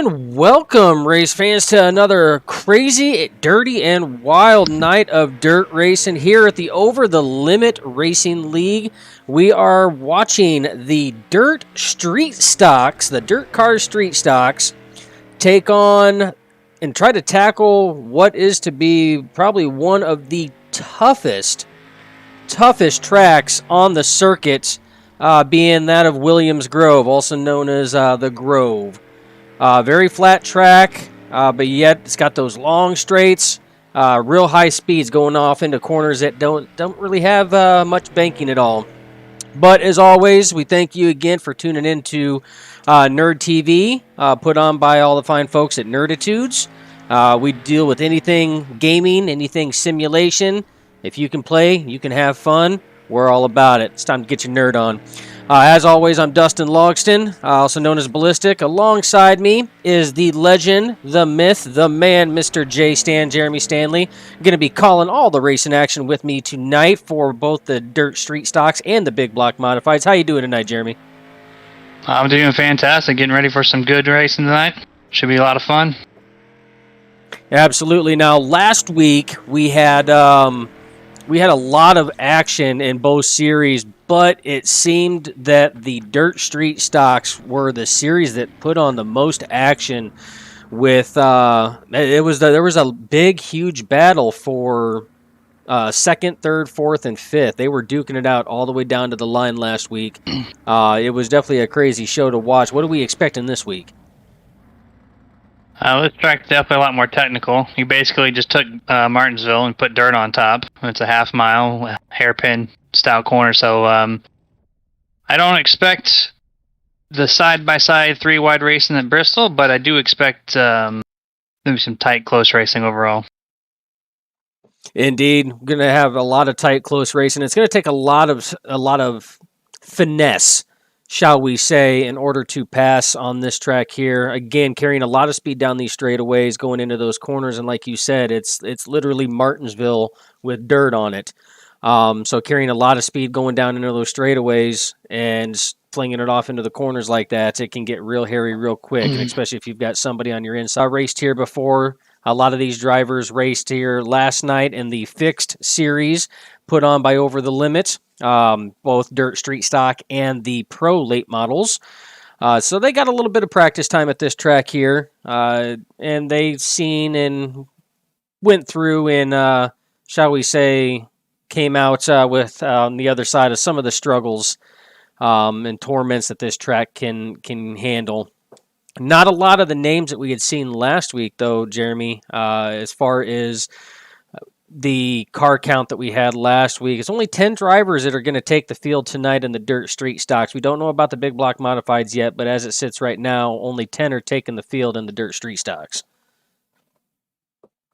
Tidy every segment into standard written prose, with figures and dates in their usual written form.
And welcome, race fans, to another crazy, dirty, and wild night of dirt racing here at the Over the Limit Racing League. We are watching the Dirt Street Stocks, the DIRTcar Street Stocks, take on and try to tackle what is to be probably one of the toughest tracks on the circuit, being that of Williams Grove, also known as the Grove. Very flat track, but yet it's got those long straights, real high speeds going off into corners that don't really have much banking at all. But as always, we thank you again for tuning in to Nerd TV, put on by all the fine folks at Nerditudes. We deal with anything gaming, anything simulation. If you can play, you can have fun. We're all about it. It's time to get your nerd on. As always, I'm Dustin Logston, also known as Ballistic. Alongside me is the legend, the myth, the man, Mr. J. Jeremy Stanley. Going to be calling all the racing action with me tonight for both the Dirt Street Stocks and the Big Block Modifieds. How you doing tonight, Jeremy? I'm doing fantastic. Getting ready for some good racing tonight. Should be a lot of fun. Absolutely. Now, last week we had a lot of action in both series, but it seemed that the Dirt Street Stocks were the series that put on the most action. With there was a big, huge battle for second, third, fourth, and fifth. They were duking it out all the way down to the line last week. It was definitely a crazy show to watch. What are we expecting this week? This track's definitely a lot more technical. You basically just took Martinsville and put dirt on top. It's a half-mile, hairpin style corner, so I don't expect the side-by-side three-wide racing at Bristol, but I do expect maybe some tight, close racing overall. Indeed, we're going to have a lot of tight, close racing. It's going to take a lot of finesse, shall we say, in order to pass on this track here. Again, carrying a lot of speed down these straightaways, going into those corners, and like you said, it's literally Martinsville with dirt on it. So carrying a lot of speed going down into those straightaways and flinging it off into the corners like that, it can get real hairy real quick, and especially if you've got somebody on your inside. Raced here before. A lot of these drivers raced here last night in the fixed series put on by Over the Limit. Both Dirt Street Stock and the Pro late models. So they got a little bit of practice time at this track here, and they've seen and went through and, shall we say, came out with on the other side of some of the struggles and torments that this track can handle. Not a lot of the names that we had seen last week, though, Jeremy, as far as the car count that we had last week. It's only 10 drivers that are going to take the field tonight in the Dirt Street Stocks. We don't know about the Big Block Modifieds yet, but as it sits right now, only 10 are taking the field in the Dirt Street Stocks.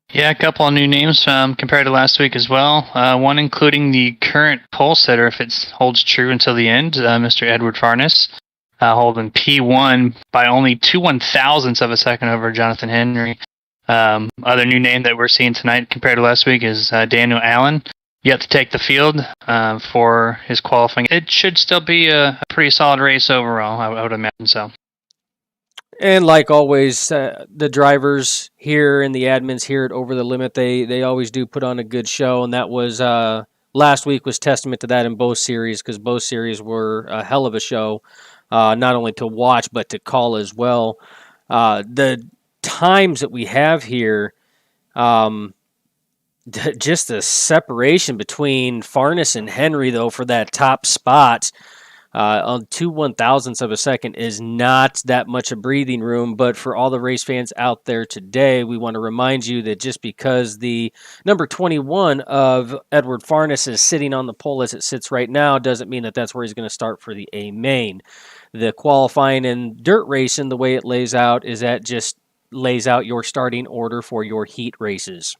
Yeah, a couple of new names compared to last week as well. One including the current pole sitter, if it holds true until the end, Mr. Edward Farnes, holding P1 by only 2/1000ths of a second over Jonathan Henry. Other new name that we're seeing tonight compared to last week is Daniel Allen, yet to take the field for his qualifying. It should still be a pretty solid race overall, I would imagine so. And like always, the drivers here and the admins here at Over the Limit, they always do put on a good show, and that was last week was testament to that in both series, because both series were a hell of a show, not only to watch but to call as well. The times that we have here, just the separation between Farnes and Henry, though, for that top spot on 2/1000ths of a second is not that much a breathing room. But for all the race fans out there today, we want to remind you that just because the number 21 of Edward Farnes is sitting on the pole as it sits right now doesn't mean that that's where he's going to start for the A main. The qualifying and dirt racing, the way it lays out, is that just lays out your starting order for your heat races.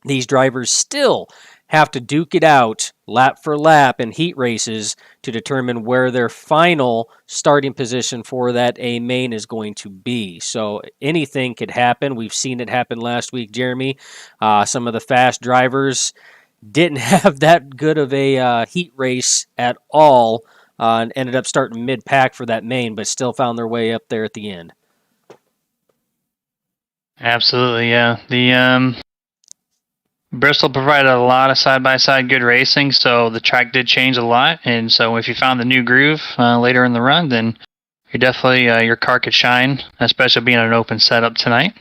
These drivers still have to duke it out lap for lap in heat races to determine where their final starting position for that A main is going to be. So anything could happen. We've seen it happen last week, Jeremy. Some of the fast drivers didn't have that good of a heat race at all and ended up starting mid-pack for that main, but still found their way up there at the end. Absolutely, yeah. The Bristol provided a lot of side-by-side good racing, so the track did change a lot. And so if you found the new groove later in the run, then you're definitely your car could shine, especially being an open setup tonight.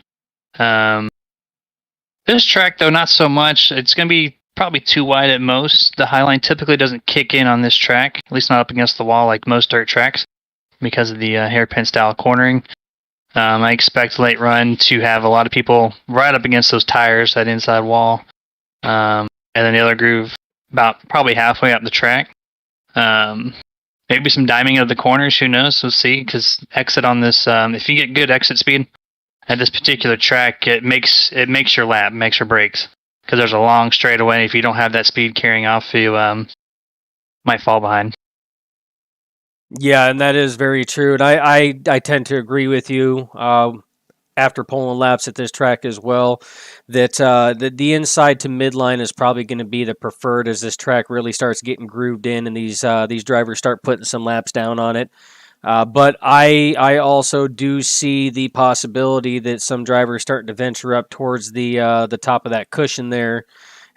This track, though, not so much. It's going to be probably too wide at most. The highline typically doesn't kick in on this track, at least not up against the wall like most dirt tracks, because of the hairpin style cornering. I expect late run to have a lot of people right up against those tires, that inside wall, and then the other groove about probably halfway up the track. Maybe some diming of the corners, who knows? We'll see, because exit on this, if you get good exit speed at this particular track, it makes your lap, makes your brakes, because there's a long straightaway. If you don't have that speed carrying off, you might fall behind. Yeah, and that is very true. And I tend to agree with you after pulling laps at this track as well, that the inside to midline is probably going to be the preferred as this track really starts getting grooved in and these drivers start putting some laps down on it. But I also do see the possibility that some drivers starting to venture up towards the top of that cushion there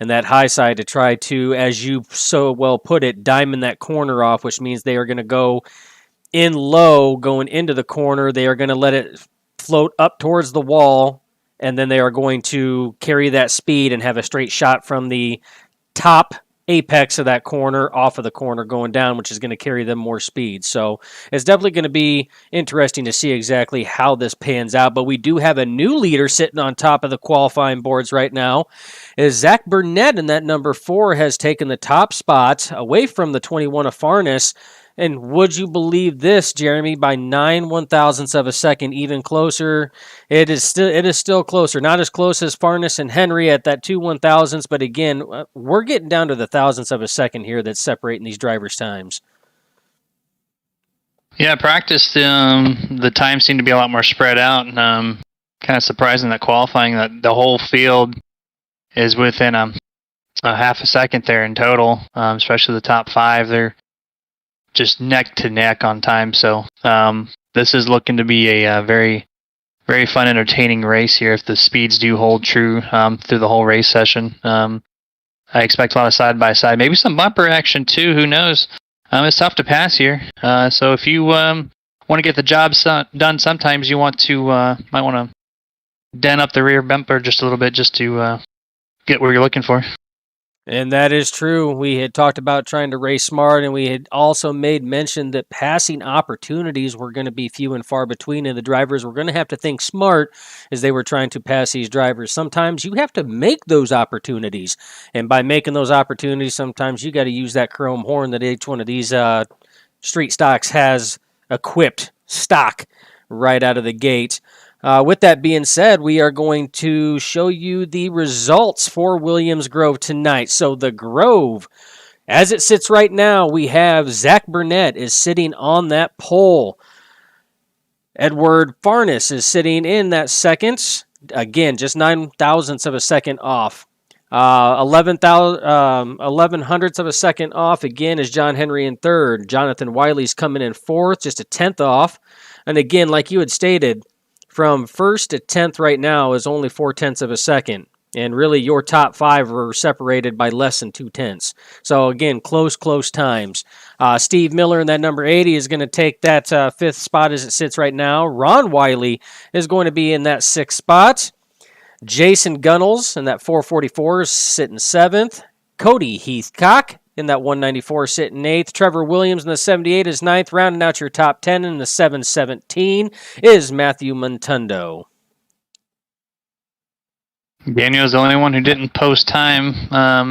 and that high side to try to, as you so well put it, diamond that corner off, which means they are going to go in low going into the corner. They are going to let it float up towards the wall, and then they are going to carry that speed and have a straight shot from the top apex of that corner off of the corner going down, which is going to carry them more speed. So it's definitely going to be interesting to see exactly how this pans out. But we do have a new leader sitting on top of the qualifying boards right now. Is Zach Burnett in that number 4 has taken the top spot away from the 21 of Farnes. And would you believe this, Jeremy? By 9/1000ths of a second, even closer. It is still closer. Not as close as Farnes and Henry at that 2/1000ths, but again, we're getting down to the thousandths of a second here that's separating these drivers' times. Yeah, practice. The times seem to be a lot more spread out. And, kind of surprising that qualifying that the whole field is within a half a second there in total. Especially the top 5, they're just neck to neck on time. So this is looking to be a very, very fun, entertaining race here if the speeds do hold true through the whole race session. I expect a lot of side by side, maybe some bumper action too. Who knows? It's tough to pass here. So if you want to get the job done, sometimes you might want to dent up the rear bumper just a little bit just to get where you're looking for. And that is true. We had talked about trying to race smart, and we had also made mention that passing opportunities were going to be few and far between, and the drivers were going to have to think smart as they were trying to pass these drivers. Sometimes you have to make those opportunities, and by making those opportunities, sometimes you got to use that chrome horn that each one of these street stocks has equipped stock right out of the gate. With that being said, we are going to show you the results for Williams Grove tonight. So the Grove, as it sits right now, we have Zach Burnett is sitting on that pole. Edward Farnes is sitting in that second. Again, just 9/1000ths of a second off. 11/100ths of a second off, again, is John Henry in third. Jonathan Wiley's coming in fourth, just a 10th off. And again, like you had stated, from first to 10th right now is only 4/10ths of a second. And really, your top 5 are separated by less than 2/10ths. So again, close times. Steve Miller in that number 80 is going to take that 5th spot as it sits right now. Ron Wiley is going to be in that 6th spot. Jason Gunnels in that 444 is sitting 7th. Cody Heathcock in that 194 sitting 8th. Trevor Williams in the 78 is 9th. Rounding out your top 10 in the 717 is Matthew Montundo. Daniel's the only one who didn't post time. I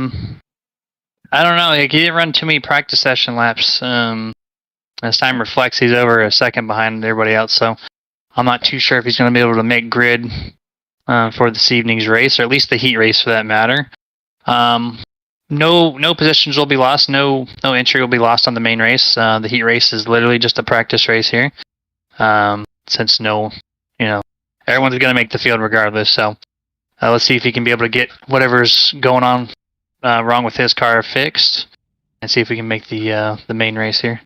don't know. He didn't run too many practice session laps. As time reflects, he's over a second behind everybody else. So I'm not too sure if he's going to be able to make grid for this evening's race, or at least the heat race for that matter. No positions will be lost. No entry will be lost on the main race. The heat race is literally just a practice race here. Since everyone's going to make the field regardless. So let's see if he can be able to get whatever's going on wrong with his car fixed, and see if we can make the main race here.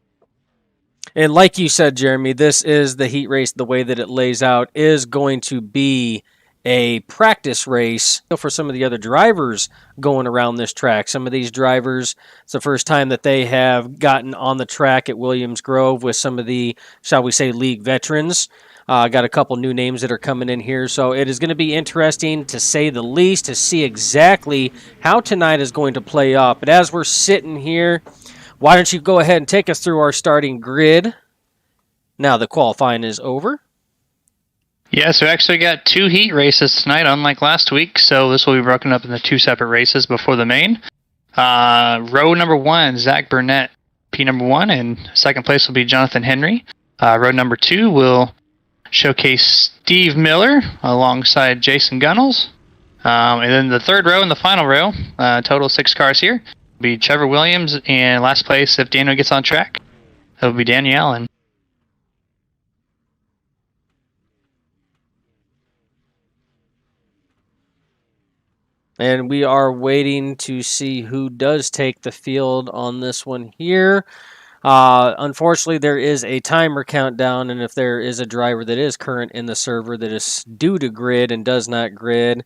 And like you said, Jeremy, this is the heat race. The way that it lays out is going to be a practice race for some of the other drivers going around this track. Some of these drivers, it's the first time that they have gotten on the track at Williams Grove with some of the, shall we say, league veterans. Got a couple new names that are coming in here, so it is going to be interesting, to say the least, to see exactly how tonight is going to play out. But as we're sitting here, why don't you go ahead and take us through our starting grid now the qualifying is over. Yeah, so we actually got 2 heat races tonight, unlike last week. So this will be broken up into 2 separate races before the main. Row number 1, Zach Burnett, P number 1, and second place will be Jonathan Henry. Row number 2 will showcase Steve Miller alongside Jason Gunnels. And then the third row and the final row, total 6 cars here, will be Trevor Williams, and last place, if Daniel gets on track, it'll be Danny Allen. And we are waiting to see who does take the field on this one here. Unfortunately, there is a timer countdown, and if there is a driver that is current in the server that is due to grid and does not grid,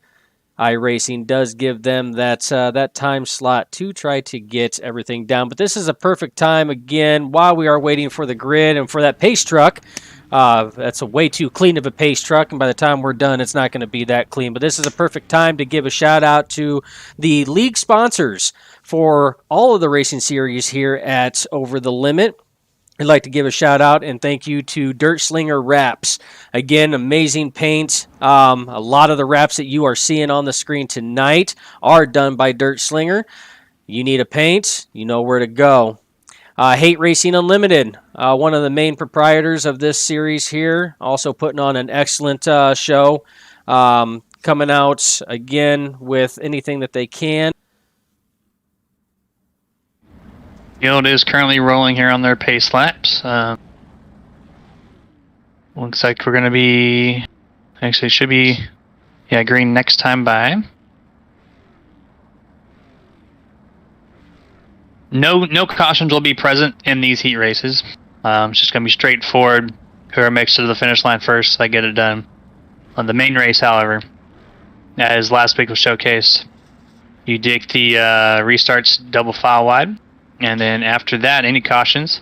iRacing does give them that time slot to try to get everything down. But this is a perfect time, again, while we are waiting for the grid and for that pace truck. That's a way too clean of a pace truck, and by the time we're done, it's not going to be that clean. But this is a perfect time to give a shout out to the league sponsors for all of the racing series here at Over the Limit. I'd like to give a shout out and thank you to Dirt Slinger Wraps. Again, amazing paint. A lot of the wraps that you are seeing on the screen tonight are done by Dirt Slinger. You need a paint, you know where to go. Hate Racing Unlimited, one of the main proprietors of this series here, also putting on an excellent show, coming out again with anything that they can. Field is currently rolling here on their pace laps. Looks like we're going to be, actually should be, green next time by. No cautions will be present in these heat races. It's just going to be straightforward. Whoever makes it to the finish line first, I get it done. On the main race, however, as last week was showcased, you dig the restarts double file wide, and then after that, any cautions.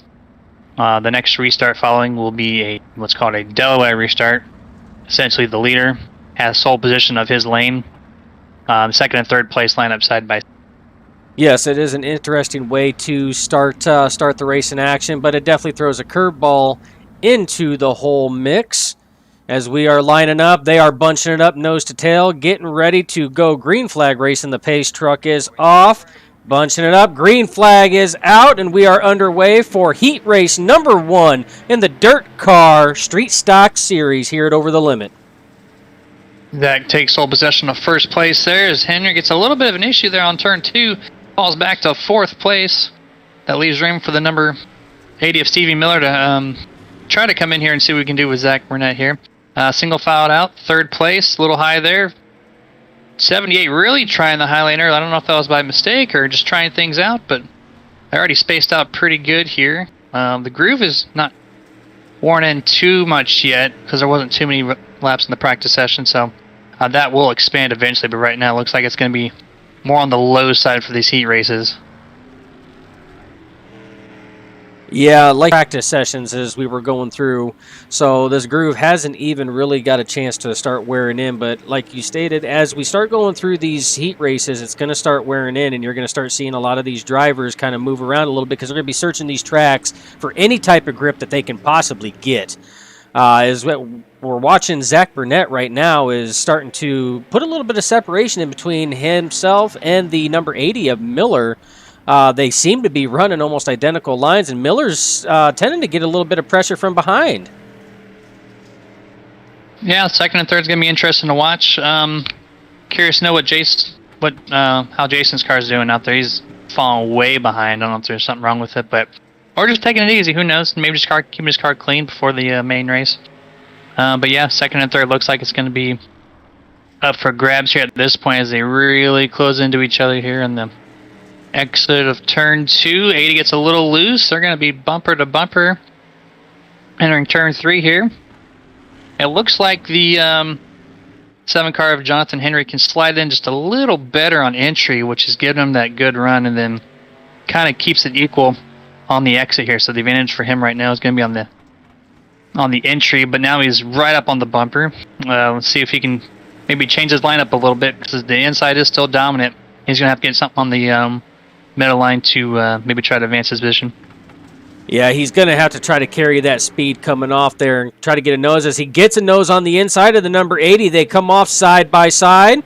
The next restart following will be what's called a Delaware Restart. Essentially, the leader has sole position of his lane. Second and third place line up side by side. Yes, it is an interesting way to start the race in action, but it definitely throws a curveball into the whole mix. As we are lining up, they are bunching it up nose to tail, getting ready to go green flag racing. The pace truck is off, bunching it up. Green flag is out, and we are underway for heat race number 1 in the DIRTcar Street Stocks series here at Over the Limit. Zach takes sole possession of first place there as Henry gets a little bit of an issue there on turn 2. Falls back to 4th place. That leaves room for the number 80 of Stevie Miller to try to come in here and see what we can do with Zach Burnett here. Single filed out, 3rd place, a little high there. 78 really trying the high laner. I don't know if that was by mistake or just trying things out, but I already spaced out pretty good here. The groove is not worn in too much yet because there wasn't too many laps in the practice session, so that will expand eventually, but right now it looks like it's going to be more on the low side for these heat races. Yeah, like practice sessions as we were going through. So this groove hasn't even really got a chance to start wearing in. But like you stated, as we start going through these heat races, it's going to start wearing in, and you're going to start seeing a lot of these drivers kind of move around a little bit because they're going to be searching these tracks for any type of grip that they can possibly get. Is what we're watching Zach Burnett right now is starting to put a little bit of separation in between himself and the number 80 of Miller. They seem to be running almost identical lines, and Miller's tending to get a little bit of pressure from behind. Yeah, second and third is going to be interesting to watch. Curious to know how Jason's car is doing out there. He's falling way behind. I don't know if there's something wrong with it, or just taking it easy. Who knows? Maybe just keeping his car clean before the main race. But yeah, second and third looks like it's going to be up for grabs here at this point as they really close into each other here in the exit of turn 2. 80 gets a little loose. They're going to be bumper to bumper entering turn 3 here. It looks like the 7 car of Jonathan Henry can slide in just a little better on entry, which is giving him that good run, and then kind of keeps it equal on the exit here. So the advantage for him right now is going to be on the entry, but now he's right up on the bumper. Let's see if he can maybe change his lineup a little bit, because the inside is still dominant. He's going to have to get something on the middle line to maybe try to advance his position. Yeah, he's going to have to try to carry that speed coming off there and try to get a nose. As he gets a nose on the inside of the number 80, they come off side by side.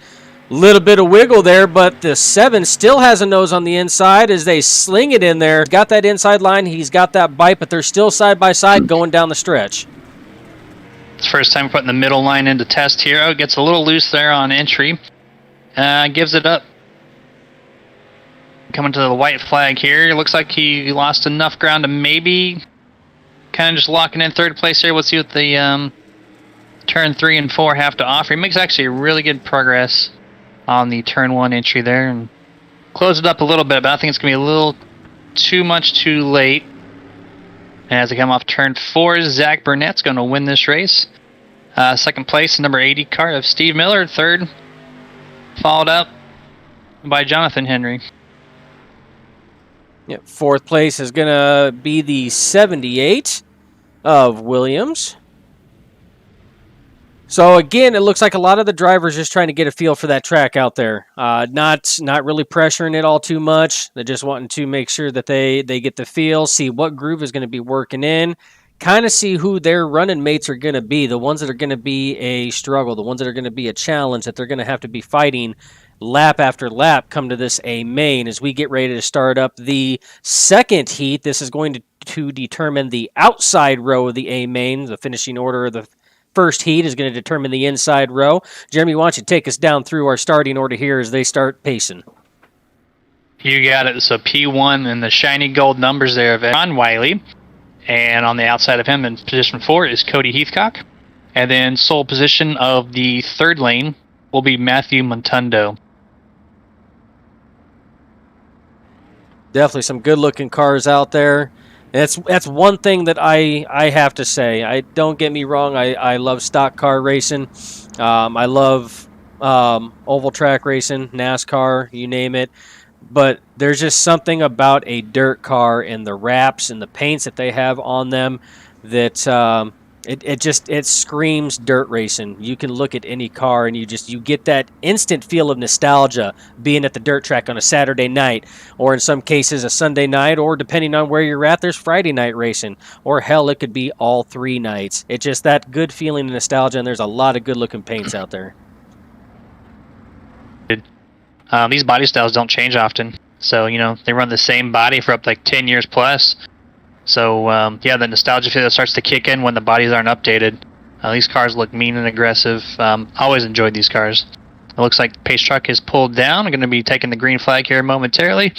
Little bit of wiggle there, but the 7 still has a nose on the inside as they sling it in there. Got that inside line, he's got that bite, but they're still side by side going down the stretch. It's first time putting the middle line into test here. Oh, gets a little loose there on entry. Gives it up. Coming to the white flag here. It looks like he lost enough ground to maybe kind of just locking in third place here. Let's see what the turn 3 and 4 have to offer. He makes actually really good progress on the turn 1 entry there, and close it up a little bit, but I think it's going to be a little too much too late. And as they come off turn 4, Zach Burnett's going to win this race. Second place, number 80 car of Steve Miller. Third, followed up by Jonathan Henry. Yep, fourth place is going to be the 78 of Williams. So again, it looks like a lot of the drivers just trying to get a feel for that track out there. Not really pressuring it all too much. They're just wanting to make sure that they get the feel, see what groove is going to be working in, kind of see who their running mates are going to be, the ones that are going to be a struggle, the ones that are going to be a challenge that they're going to have to be fighting lap after lap come to this A main. As we get ready to start up the second heat, this is going to determine the outside row of the A main. The finishing order of the first heat is going to determine the inside row. Jeremy, why don't you take us down through our starting order here as they start pacing? You got it. So P1 and the shiny gold numbers there of Ron Wiley. And on the outside of him in position 4 is Cody Heathcock. And then sole position of the third lane will be Matthew Montundo. Definitely some good-looking cars out there. That's one thing that I have to say. Don't get me wrong. I love stock car racing. I love oval track racing, NASCAR, you name it. But there's just something about a dirt car and the wraps and the paints that they have on them that it screams dirt racing. You can look at any car and you get that instant feel of nostalgia being at the dirt track on a Saturday night, or in some cases a Sunday night, or depending on where you're at, there's Friday night racing, or hell, it could be all 3 nights. It's just that good feeling of nostalgia, and there's a lot of good looking paints out there. These body styles don't change often, so they run the same body for up to like 10 years plus. So yeah, the nostalgia feel starts to kick in when the bodies aren't updated. These cars look mean and aggressive. Always enjoyed these cars. It looks like the pace truck is pulled down. I'm going to be taking the green flag here momentarily.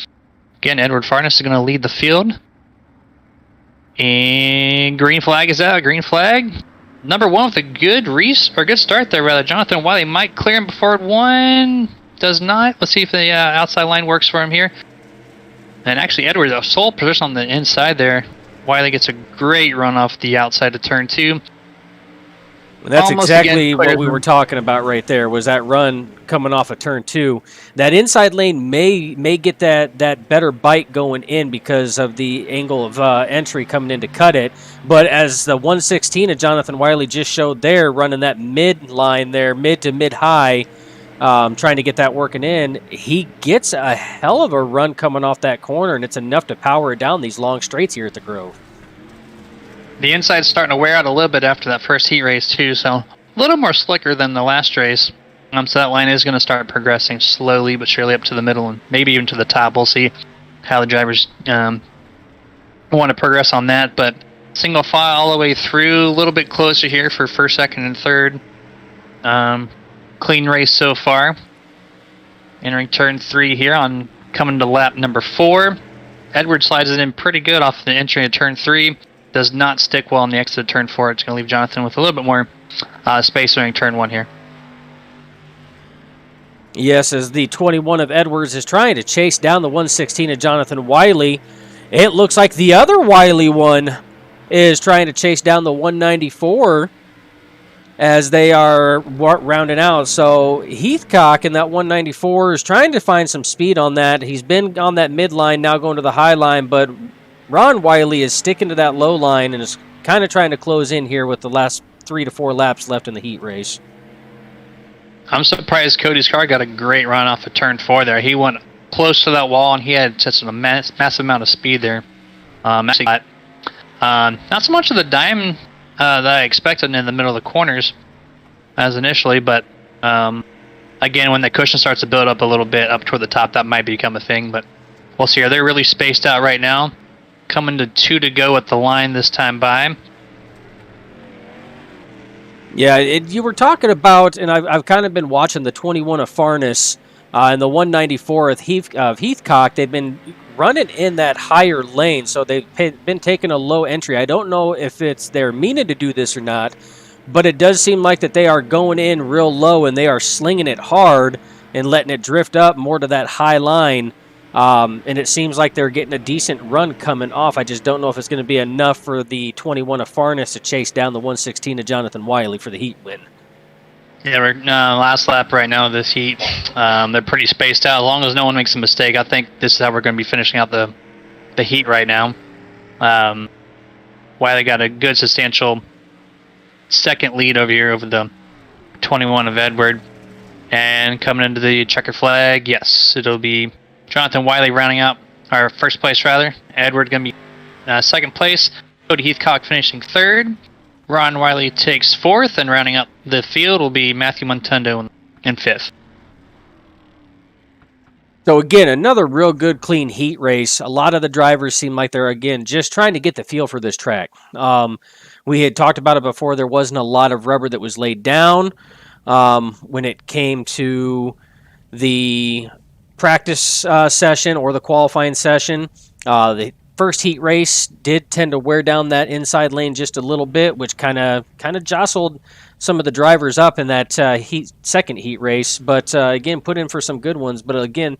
Again, Edward Farnes is going to lead the field. And green flag is out. Green flag. Number 1 with a good start there, rather. Jonathan Wiley might clear him before 1. Does not. Let's see if the outside line works for him here. And actually, Edwards, a sole position on the inside there. Wiley gets a great run off the outside of turn 2. That's exactly what we were talking about right there, was that run coming off of turn 2. That inside lane may get that better bite going in because of the angle of entry coming in to cut it. But as the 116 of Jonathan Wiley just showed there, running that mid line there, mid to mid-high, trying to get that working in, he gets a hell of a run coming off that corner, and it's enough to power it down these long straights here at the Grove. The inside's starting to wear out a little bit after that first heat race too, so a little more slicker than the last race. So that line is going to start progressing slowly but surely up to the middle and maybe even to the top. We'll see how the drivers want to progress on that, but single file all the way through, a little bit closer here for first, second, and third. Clean race so far. Entering turn 3 here on coming to lap number 4. Edward slides it in pretty good off the entry of turn 3. Does not stick well on the exit of turn 4. It's going to leave Jonathan with a little bit more space during turn 1 here. Yes, as the 21 of Edwards is trying to chase down the 116 of Jonathan Wiley. It looks like the other Wiley one is trying to chase down the 194 as they are rounding out. So Heathcock in that 194 is trying to find some speed on that. He's been on that midline, now going to the high line, but Ron Wiley is sticking to that low line and is kind of trying to close in here with the last 3 to 4 laps left in the heat race. I'm surprised Cody's car got a great run off of turn 4 there. He went close to that wall, and he had such a massive amount of speed there. Not so much of the dime that I expected in the middle of the corners as initially, but again, when the cushion starts to build up a little bit up toward the top, that might become a thing, but we'll see. They're really spaced out right now. Coming to 2 to go at the line this time by. Yeah, you were talking about, and I've kind of been watching the 21 of Farness and the 194 of Heathcock. They've been running in that higher lane, so they've been taking a low entry. I don't know if it's they're meaning to do this or not, but it does seem like that they are going in real low and they are slinging it hard and letting it drift up more to that high line. And it seems like they're getting a decent run coming off. I just don't know if it's going to be enough for the 21 of Farness to chase down the 116 of Jonathan Wiley for the heat win. Yeah, we're last lap right now of this heat. They're pretty spaced out. As long as no one makes a mistake, I think this is how we're going to be finishing out the heat right now. Wiley got a good substantial second lead over here over the 21 of Edward. And coming into the checker flag, yes, it'll be Jonathan Wiley rounding out our first place, rather. Edward going to be second place. Cody Heathcock finishing third. Ron Wiley takes fourth, and rounding up the field will be Matthew Montundo in fifth. So again, another real good, clean heat race. A lot of the drivers seem like they're, again, just trying to get the feel for this track. We had talked about it before. There wasn't a lot of rubber that was laid down when it came to the practice session or the qualifying session. The first heat race did tend to wear down that inside lane just a little bit, which kind of jostled some of the drivers up in that second heat race. But again, put in for some good ones. But again,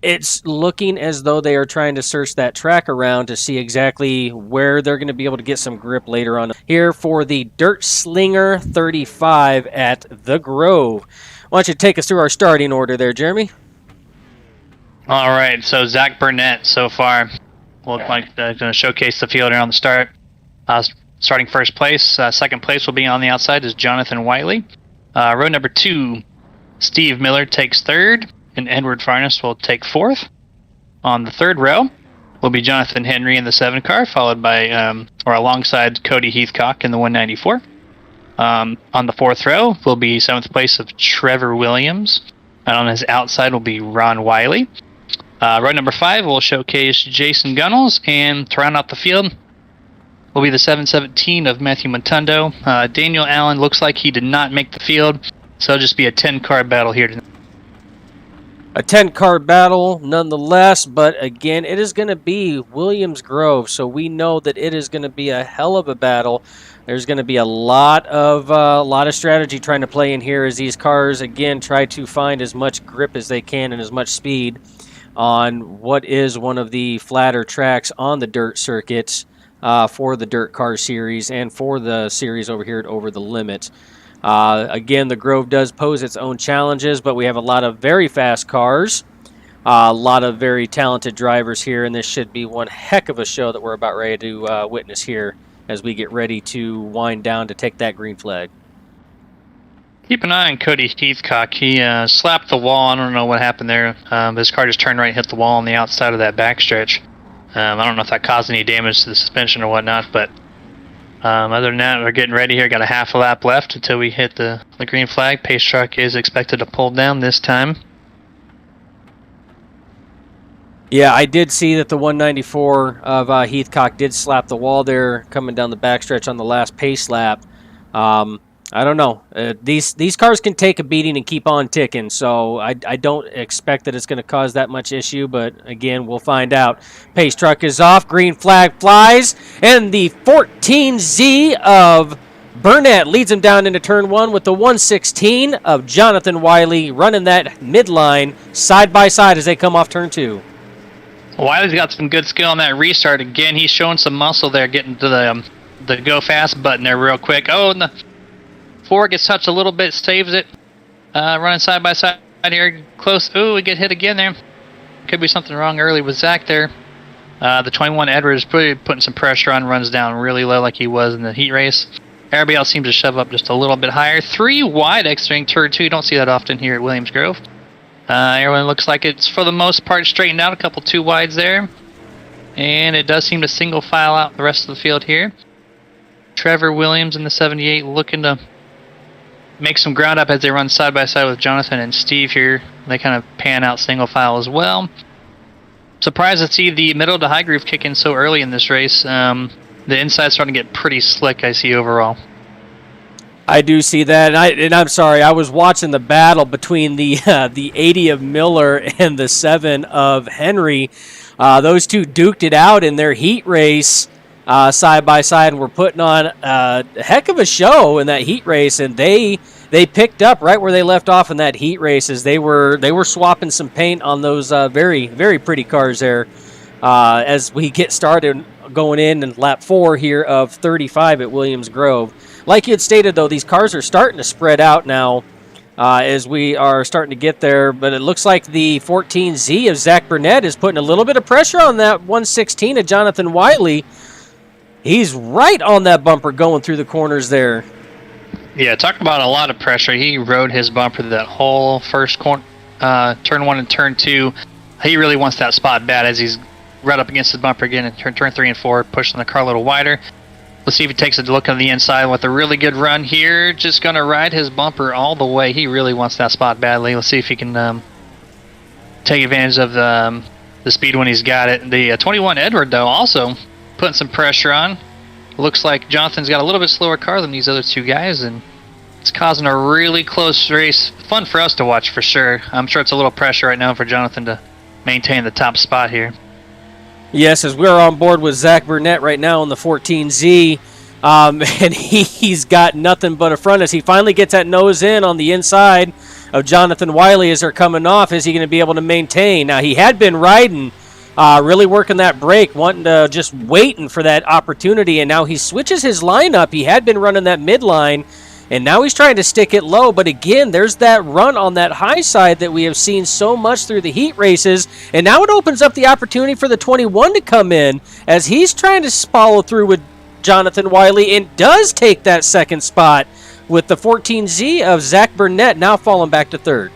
it's looking as though they are trying to search that track around to see exactly where they're going to be able to get some grip later on. Here for the Dirt Slinger 35 at The Grove. Why don't you take us through our starting order there, Jeremy? All right, so Zach Burnett so far will going to showcase the field here on the start. Starting first place. Second place will be on the outside is Jonathan Wiley. Row number 2, Steve Miller takes third, and Edward Farness will take fourth. On the third row will be Jonathan Henry in the 7 car, followed by, or alongside Cody Heathcock in the 194. On the fourth row will be 7th place of Trevor Williams, and on his outside will be Ron Wiley. Row number 5 will showcase Jason Gunnels, and to round out the field will be the 717 of Matthew Montundo. Daniel Allen looks like he did not make the field, so it'll just be a 10-car battle here tonight. A 10-car battle nonetheless, but again, it is going to be Williams Grove, so we know that it is going to be a hell of a battle. There's going to be a lot of strategy trying to play in here as these cars, again, try to find as much grip as they can and as much speed on what is one of the flatter tracks on the dirt circuits for the DIRTcar series and for the series over here at Over the Limit. Again, the Grove does pose its own challenges, but we have a lot of very fast cars, a lot of very talented drivers here, and this should be one heck of a show that we're about ready to witness here as we get ready to wind down to take that green flag. Keep an eye on Cody Heathcock. He slapped the wall. I don't know what happened there. His car just turned right and hit the wall on the outside of that backstretch. I don't know if that caused any damage to the suspension or whatnot, but other than that, we're getting ready here. Got a half a lap left until we hit the green flag. Pace truck is expected to pull down this time. Yeah, I did see that the 194 of Heathcock did slap the wall there coming down the backstretch on the last pace lap. I don't know. These cars can take a beating and keep on ticking, so I don't expect that it's going to cause that much issue, but again, we'll find out. Pace truck is off, green flag flies, and the 14Z of Burnett leads him down into turn 1 with the 116 of Jonathan Wiley running that midline side by side as they come off turn 2. Wiley's got some good skill on that restart. Again, he's showing some muscle there, getting to the go fast button there real quick. Oh, and 4 gets touched a little bit, saves it. Running side by side here, close. Ooh, we get hit again there. Could be something wrong early with Zach there. The 21 Edward is pretty putting some pressure on, runs down really low like he was in the heat race. Everybody else seems to shove up just a little bit higher. 3 wide exiting turn 2. You don't see that often here at Williams Grove. Everyone looks like it's for the most part straightened out. A couple 2 wides there. And it does seem to single file out the rest of the field here. Trevor Williams in the 78 looking to make some ground up as they run side by side with Jonathan and Steve here. They kind of pan out single file as well. Surprised to see the middle to high groove kick in so early in this race. The inside's starting to get pretty slick, I see overall. I do see that, and I'm sorry, I was watching the battle between the 80 of Miller and the 7 of Henry. Those two duked it out in their heat race side by side, and were putting on a heck of a show in that heat race, and they picked up right where they left off in that heat race as they were swapping some paint on those very, very pretty cars there as we get started going in lap 4 here of 35 at Williams Grove. Like you had stated, though, these cars are starting to spread out now as we are starting to get there, but it looks like the 14Z of Zach Burnett is putting a little bit of pressure on that 116 of Jonathan Wiley. He's right on that bumper going through the corners there. Yeah, talk about a lot of pressure. He rode his bumper that whole first turn 1 and turn 2. He really wants that spot bad as he's right up against his bumper again in turn 3 and 4, pushing the car a little wider. Let's see if he takes a look on the inside with a really good run here. Just going to ride his bumper all the way. He really wants that spot badly. Let's see if he can take advantage of the speed when he's got it. The 21 Edward, though, also putting some pressure on. Looks like Jonathan's got a little bit slower car than these other 2 guys, and it's causing a really close race. Fun for us to watch for sure. I'm sure it's a little pressure right now for Jonathan to maintain the top spot here. Yes, as we're on board with Zach Burnett right now on the 14Z, and he's got nothing but a front as he finally gets that nose in on the inside of Jonathan Wiley as they're coming off. Is he going to be able to maintain? Now, he had been riding, really working that brake, wanting to just waiting for that opportunity, and now he switches his lineup. He had been running that midline, and now he's trying to stick it low. But again, there's that run on that high side that we have seen so much through the heat races. And now it opens up the opportunity for the 21 to come in as he's trying to follow through with Jonathan Wiley and does take that second spot with the 14Z of Zach Burnett now falling back to third.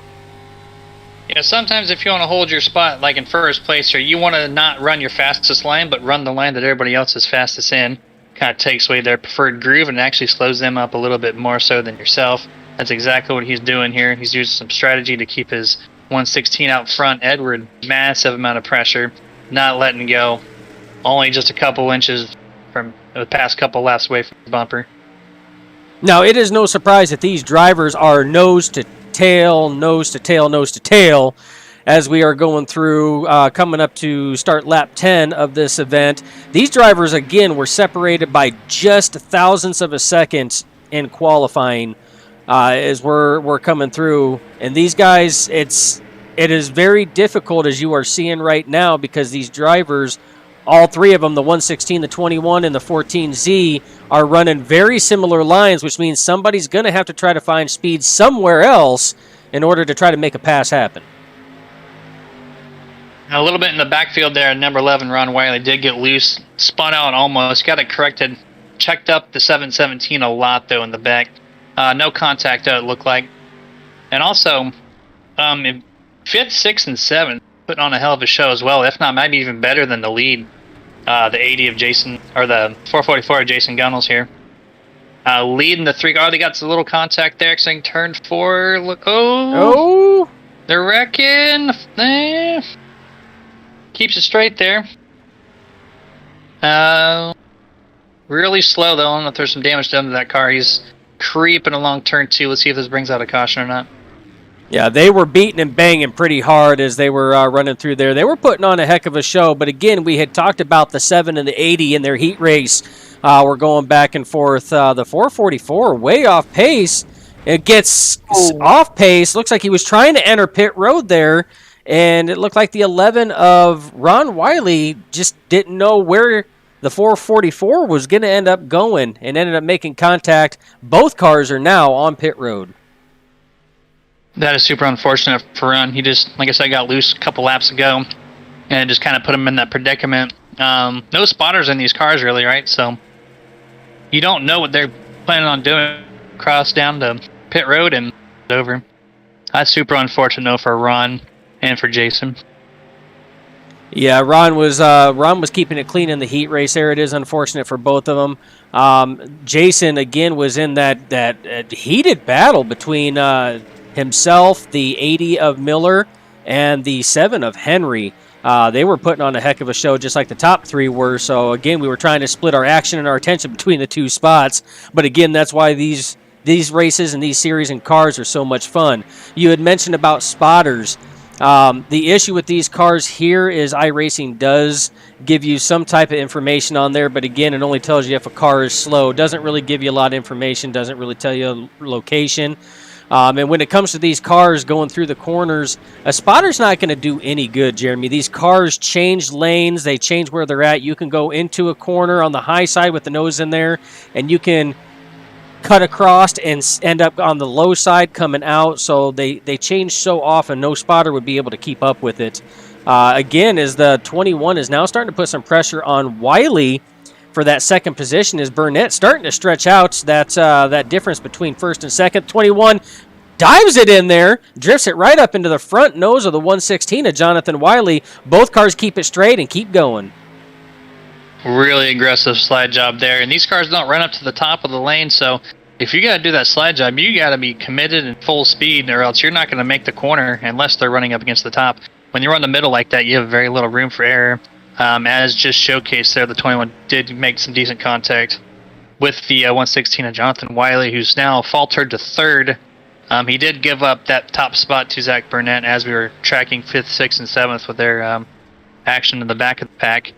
Yeah, sometimes if you want to hold your spot like in first place here, you want to not run your fastest line, but run the line that everybody else is fastest in. Kind of takes away their preferred groove and actually slows them up a little bit more so than yourself. That's exactly what he's doing here. He's using some strategy to keep his 116 out front. Edward, massive amount of pressure, not letting go. Only just a couple inches from the past couple laps away from the bumper. Now, it is no surprise that these drivers are nose to tail, nose to tail, nose to tail, as we are going through, coming up to start lap 10 of this event. These drivers, again, were separated by just thousandths of a second in qualifying as we're coming through. And these guys, it is very difficult, as you are seeing right now, because these drivers, all 3 of them, the 116, the 21, and the 14Z, are running very similar lines, which means somebody's going to have to try to find speed somewhere else in order to try to make a pass happen. A little bit in the backfield there, number 11, Ron Wiley, did get loose, spun out almost, got it corrected, checked up the 717 a lot, though, in the back. No contact, though, it looked like. And also, 5th, 6th, and 7th putting on a hell of a show as well, if not maybe even better than the lead, the 80 of Jason, or the 444 of Jason Gunnels here. Leading the 3 car, they got some little contact there, saying turn 4, look, oh! They're wrecking, keeps it straight there. Really slow, though. I don't know if there's some damage done to that car. He's creeping along turn 2. Let's see if this brings out a caution or not. Yeah, they were beating and banging pretty hard as they were running through there. They were putting on a heck of a show. But again, we had talked about the 7 and the 80 in their heat race. We're going back and forth. The 444 way off pace. It gets off pace. Looks like he was trying to enter pit road there. And it looked like the 11 of Ron Wiley just didn't know where the 444 was going to end up going and ended up making contact. Both cars are now on pit road. That is super unfortunate for Ron. He just, like I said, got loose a couple laps ago, and it just kind of put him in that predicament. No spotters in these cars, really, right? So you don't know what they're planning on doing. Cross down to pit road and over. That's super unfortunate, though, for Ron and for Jason. Yeah, Ron was keeping it clean in the heat race there. It is unfortunate for both of them. Jason, again, was in that heated battle between himself, the 80 of Miller, and the 7 of Henry. They were putting on a heck of a show, just like the top 3 were. So, again, we were trying to split our action and our attention between the 2 spots. But, again, that's why these races and these series and cars are so much fun. You had mentioned about spotters. The issue with these cars here is iRacing does give you some type of information on there, but again, it only tells you if a car is slow. It doesn't really give you a lot of information, doesn't really tell you a location. And when it comes to these cars going through the corners, a spotter's not going to do any good, Jeremy. These cars change lanes. They change where they're at. You can go into a corner on the high side with the nose in there, and you can cut across and end up on the low side coming out. So they change so often, no spotter would be able to keep up with it. Again, as the 21 is now starting to put some pressure on Wiley for that second position, is Burnett starting to stretch out that difference between first and second. 21 dives it in there, drifts it right up into the front nose of the 116 of Jonathan Wiley. Both cars keep it straight and keep going. Really aggressive slide job there. And these cars don't run up to the top of the lane, so if you got to do that slide job, you got to be committed and full speed, or else you're not going to make the corner unless they're running up against the top. When you run the middle like that, you have very little room for error. As just showcased there, the 21 did make some decent contact with the 116 of Jonathan Wiley, who's now faltered to third. He did give up that top spot to Zach Burnett as we were tracking 5th, 6th, and 7th with their action in the back of the pack.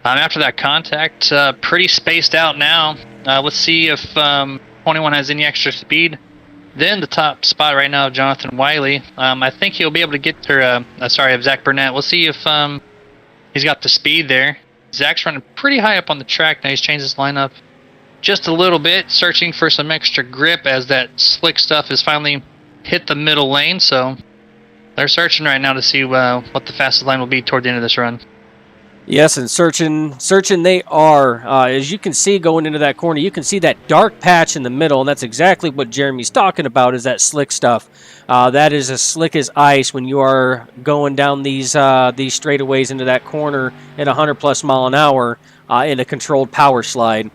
After that contact, pretty spaced out now. Let's see if 21 has any extra speed. Then the top spot right now, Jonathan Wiley. I think he'll be able to get to, Zach Burnett. We'll see if he's got the speed there. Zach's running pretty high up on the track now. He's changed his lineup just a little bit, searching for some extra grip as that slick stuff has finally hit the middle lane. So they're searching right now to see what the fastest line will be toward the end of this run. Yes, and searching they are. As you can see going into that corner, you can see that dark patch in the middle, and that's exactly what Jeremy's talking about, is that slick stuff. That is as slick as ice when you are going down these straightaways into that corner at 100+ mile an hour in a controlled power slide.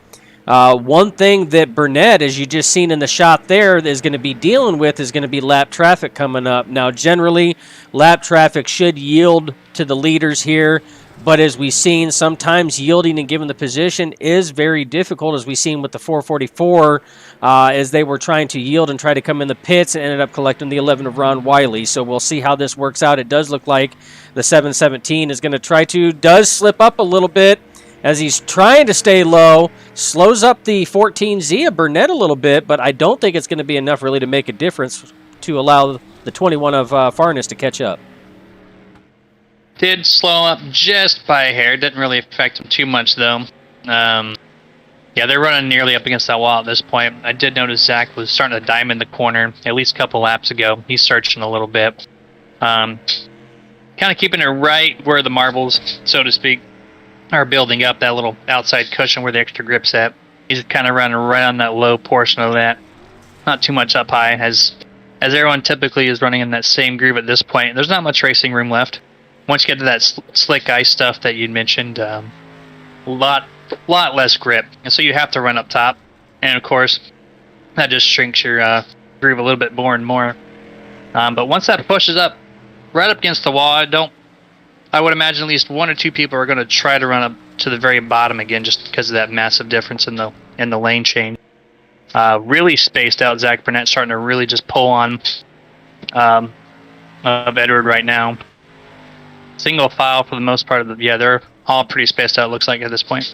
One thing that Burnett, as you just seen in the shot there, is going to be dealing with is going to be lap traffic coming up. Now, generally, lap traffic should yield to the leaders here. But as we've seen, sometimes yielding and giving the position is very difficult, as we've seen with the 444, as they were trying to yield and try to come in the pits and ended up collecting the 11 of Ron Wiley. So we'll see how this works out. It does look like the 717 is going to does slip up a little bit as he's trying to stay low, slows up the 14Z of Burnett a little bit, but I don't think it's going to be enough really to make a difference to allow the 21 of Farnes to catch up. Did slow up just by a hair. Didn't really affect him too much, though. Yeah, they're running nearly up against that wall at this point. I did notice Zach was starting to diamond the corner at least a couple laps ago. He's searching a little bit. Kind of keeping it right where the marbles, so to speak, are building up, that little outside cushion where the extra grip's at. He's kind of running right on that low portion of that. Not too much up high, as everyone typically is running in that same groove at this point. There's not much racing room left. Once you get to that slick ice stuff that you'd mentioned, a lot less grip. And so you have to run up top. And, of course, that just shrinks your groove a little bit more and more. But once that pushes up, right up against the wall, I would imagine at least 1 or 2 people are going to try to run up to the very bottom again, just because of that massive difference in the lane change. Really spaced out Zach Burnett, starting to really just pull on of Edward right now. Single file for the most part of they're all pretty spaced out, looks like, at this point.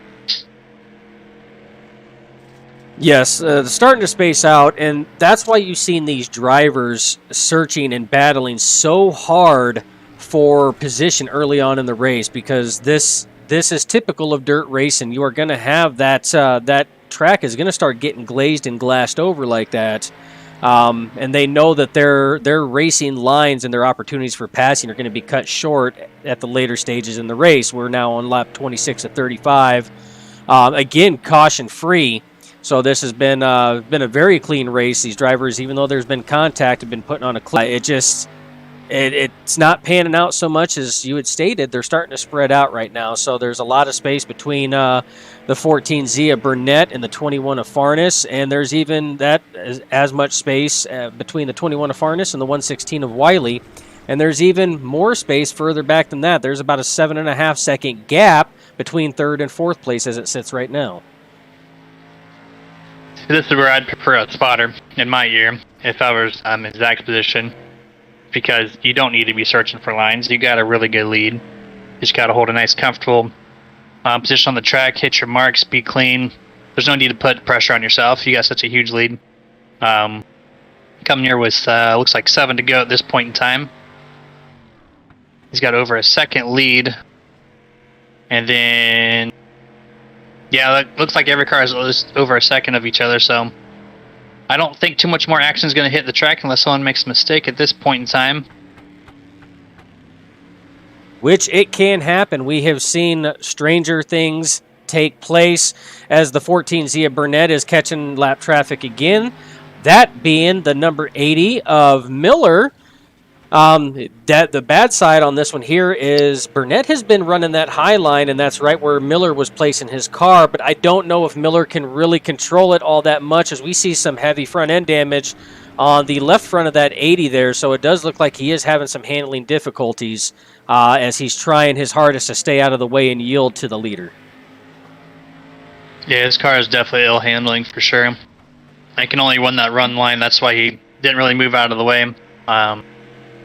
Yes, starting to space out, and that's why you've seen these drivers searching and battling so hard for position early on in the race, because this this is typical of dirt racing. You are going to have that that track is going to start getting glazed and glassed over like that. And they know that their racing lines and their opportunities for passing are going to be cut short at the later stages in the race. We're now on lap 26 of 35. Again, caution free. So this has been a very clean race. These drivers, even though there's been contact, have been putting on a clean. It's not panning out so much as you had stated. They're starting to spread out right now. So there's a lot of space between the 14Z of Burnett and the 21 of Farnes, and there's even as much space between the 21 of Farnes and the 116 of Wiley. And there's even more space further back than that. There's about a 7.5 second gap between third and fourth place as it sits right now. This is where I'd prefer a spotter in my year if I was in Zach's position, because you don't need to be searching for lines. You got a really good lead. You just got to hold a nice, comfortable position on the track, hit your marks, be clean. There's no need to put pressure on yourself. You got such a huge lead. Coming here with looks like 7 to go at this point in time. He's got over a second lead. And then, yeah, it looks like every car is over a second of each other, so I don't think too much more action is going to hit the track unless someone makes a mistake at this point in time. Which it can happen. We have seen stranger things take place as the 14Z of Burnett is catching lap traffic again. That being the number 80 of Miller. The bad side on this one here is Burnett has been running that high line, and that's right where Miller was placing his car, but I don't know if Miller can really control it all that much, as we see some heavy front end damage on the left front of that 80 there, so it does look like he is having some handling difficulties as he's trying his hardest to stay out of the way and yield to the leader. Yeah, his car is definitely ill handling for sure. I can only run that run line, that's why he didn't really move out of the way.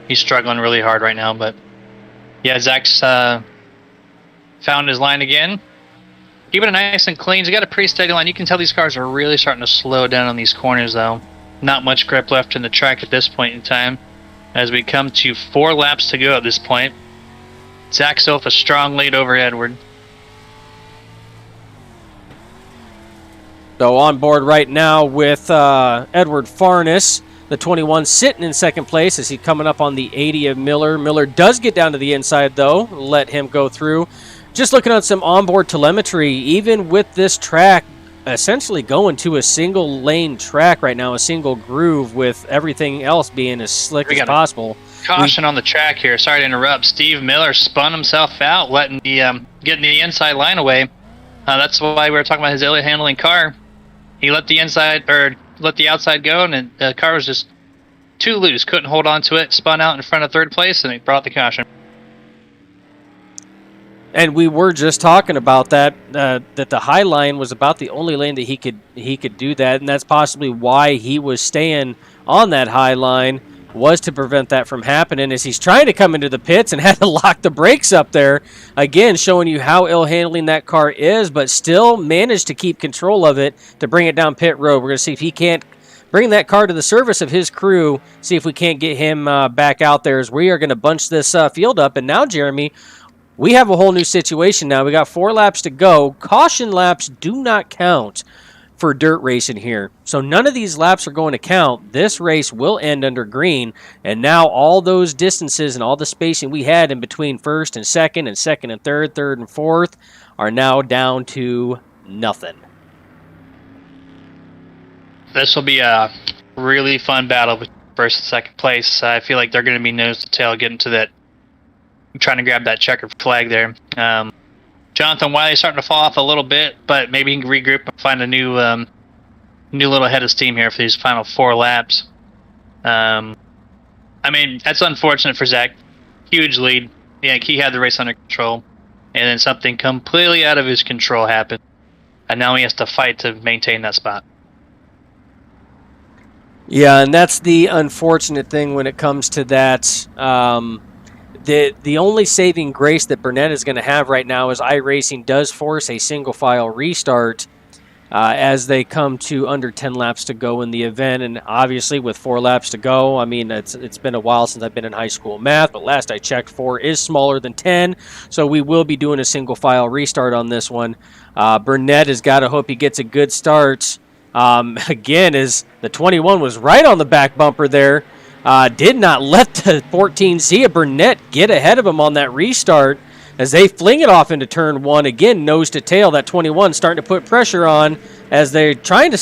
He's struggling really hard right now, but yeah, Zach's found his line again. Keeping it nice and clean. He's got a pretty steady line. You can tell these cars are really starting to slow down on these corners, though. Not much grip left in the track at this point in time. As we come to 4 laps to go at this point. Zach still with a strong lead over Edward. So on board right now with Edward Farnes. The 21 sitting in second place as he's coming up on the 80 of Miller. Miller does get down to the inside, though. Let him go through. Just looking at some onboard telemetry, even with this track essentially going to a single lane track right now, a single groove, with everything else being as slick as possible. Caution on the track here. Sorry to interrupt. Steve Miller spun himself out, letting the getting the inside line away. That's why we were talking about his ill handling car. He let the outside go, and the car was just too loose. Couldn't hold on to it. Spun out in front of third place, and he brought the caution. And we were just talking about that the high line was about the only lane that he could do that, and that's possibly why he was staying on that high line, was to prevent that from happening, as he's trying to come into the pits and had to lock the brakes up there. Again, showing you how ill-handling that car is, but still managed to keep control of it to bring it down pit road. We're going to see if he can't bring that car to the service of his crew, see if we can't get him back out there, as we are going to bunch this field up. And now, Jeremy, we have a whole new situation now. We got 4 laps to go. Caution laps do not count for dirt racing here. So none of these laps are going to count. This race will end under green, and now all those distances and all the spacing we had in between first and second and third and fourth are now down to nothing. This will be a really fun battle with first and second place. I feel like they're going to be nose to tail getting to that, trying to grab that checkered flag there. Jonathan Wiley starting to fall off a little bit, but maybe he can regroup and find a new little head of steam here for these final 4 laps. I mean, that's unfortunate for Zach. Huge lead. Yeah, he had the race under control, and then something completely out of his control happened, and now he has to fight to maintain that spot. Yeah, and that's the unfortunate thing when it comes to that. The only saving grace that Burnett is going to have right now is iRacing does force a single file restart. as they come to under 10 laps to go in the event. And obviously with 4 laps to go, I mean, it's been a while since I've been in high school math, but last I checked, 4 is smaller than 10, so we will be doing a single file restart on this one. Burnett has got to hope he gets a good start. Again, as the 21 was right on the back bumper there, did not let the 14Z of Burnett get ahead of him on that restart, as they fling it off into turn 1, again, nose to tail. That 21 starting to put pressure on as they're trying to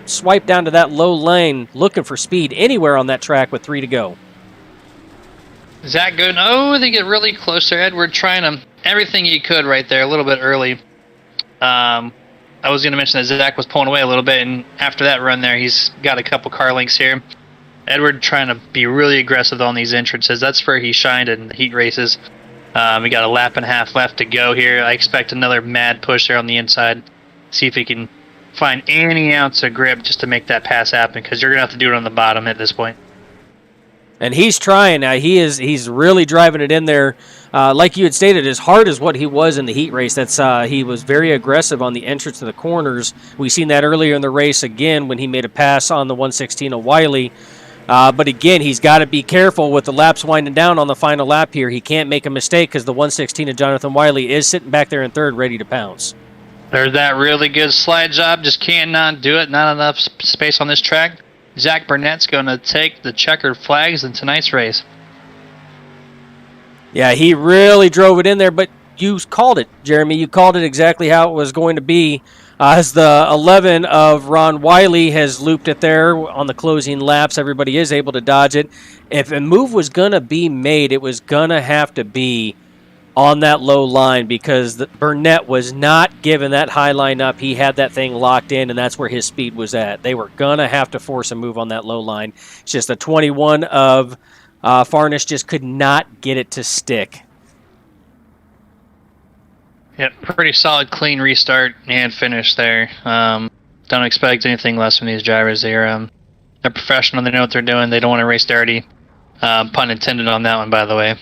swipe down to that low lane, looking for speed anywhere on that track with 3 to go. Zach going, oh, they get really close there. Edward trying to everything he could right there a little bit early. I was going to mention that Zach was pulling away a little bit, and after that run there, he's got a couple car links here. Edward trying to be really aggressive on these entrances. That's where he shined in the heat races. We got a lap and a half left to go here. I expect another mad push there on the inside. See if he can find any ounce of grip just to make that pass happen, because you're going to have to do it on the bottom at this point. And he's trying now. He's really driving it in there. Like you had stated, as hard as what he was in the heat race, he was very aggressive on the entrance to the corners. We've seen that earlier in the race again when he made a pass on the 116 of Wiley. But again, he's got to be careful with the laps winding down on the final lap here. He can't make a mistake because the 116 of Jonathan Wiley is sitting back there in third, ready to pounce. There's that really good slide job. Just cannot do it. Not enough space on this track. Zach Burnett's going to take the checkered flags in tonight's race. Yeah, he really drove it in there, but you called it, Jeremy. You called it exactly how it was going to be. As the 11 of Ron Wiley has looped it there on the closing laps, everybody is able to dodge it. If a move was going to be made, it was going to have to be on that low line, because Burnett was not given that high line up. He had that thing locked in, and that's where his speed was at. They were going to have to force a move on that low line. It's just the 21 of Farnish just could not get it to stick. Yep, pretty solid, clean restart and finish there. Don't expect anything less from these drivers. They're professional. They know what they're doing. They don't want to race dirty. Pun intended on that one, by the way.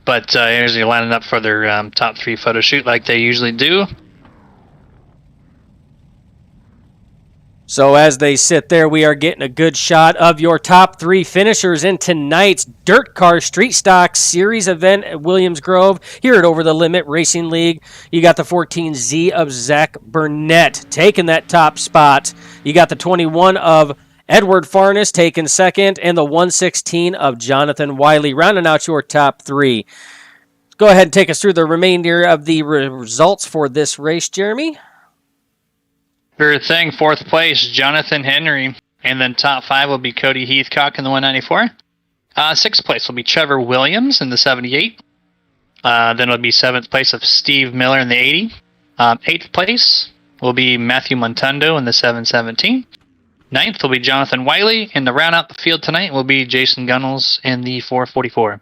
But here's they're lining up for their top 3 photo shoot like they usually do. So as they sit there, we are getting a good shot of your top 3 finishers in tonight's DIRTcar Street Stocks series event at Williams Grove here at Over the Limit Racing League. You got the 14Z of Zach Burnett taking that top spot. You got the 21 of Edward Farnes taking second, and the 116 of Jonathan Wiley rounding out your top 3. Go ahead and take us through the remainder of the results for this race, Jeremy. Sure thing. 4th place, Jonathan Henry. And then top 5 will be Cody Heathcock in the 194. 6th place will be Trevor Williams in the 78. Then it'll be 7th place of Steve Miller in the 80. 8th place will be Matthew Montundo in the 717. 9th will be Jonathan Wiley. And to round out the field tonight will be Jason Gunnels in the 444.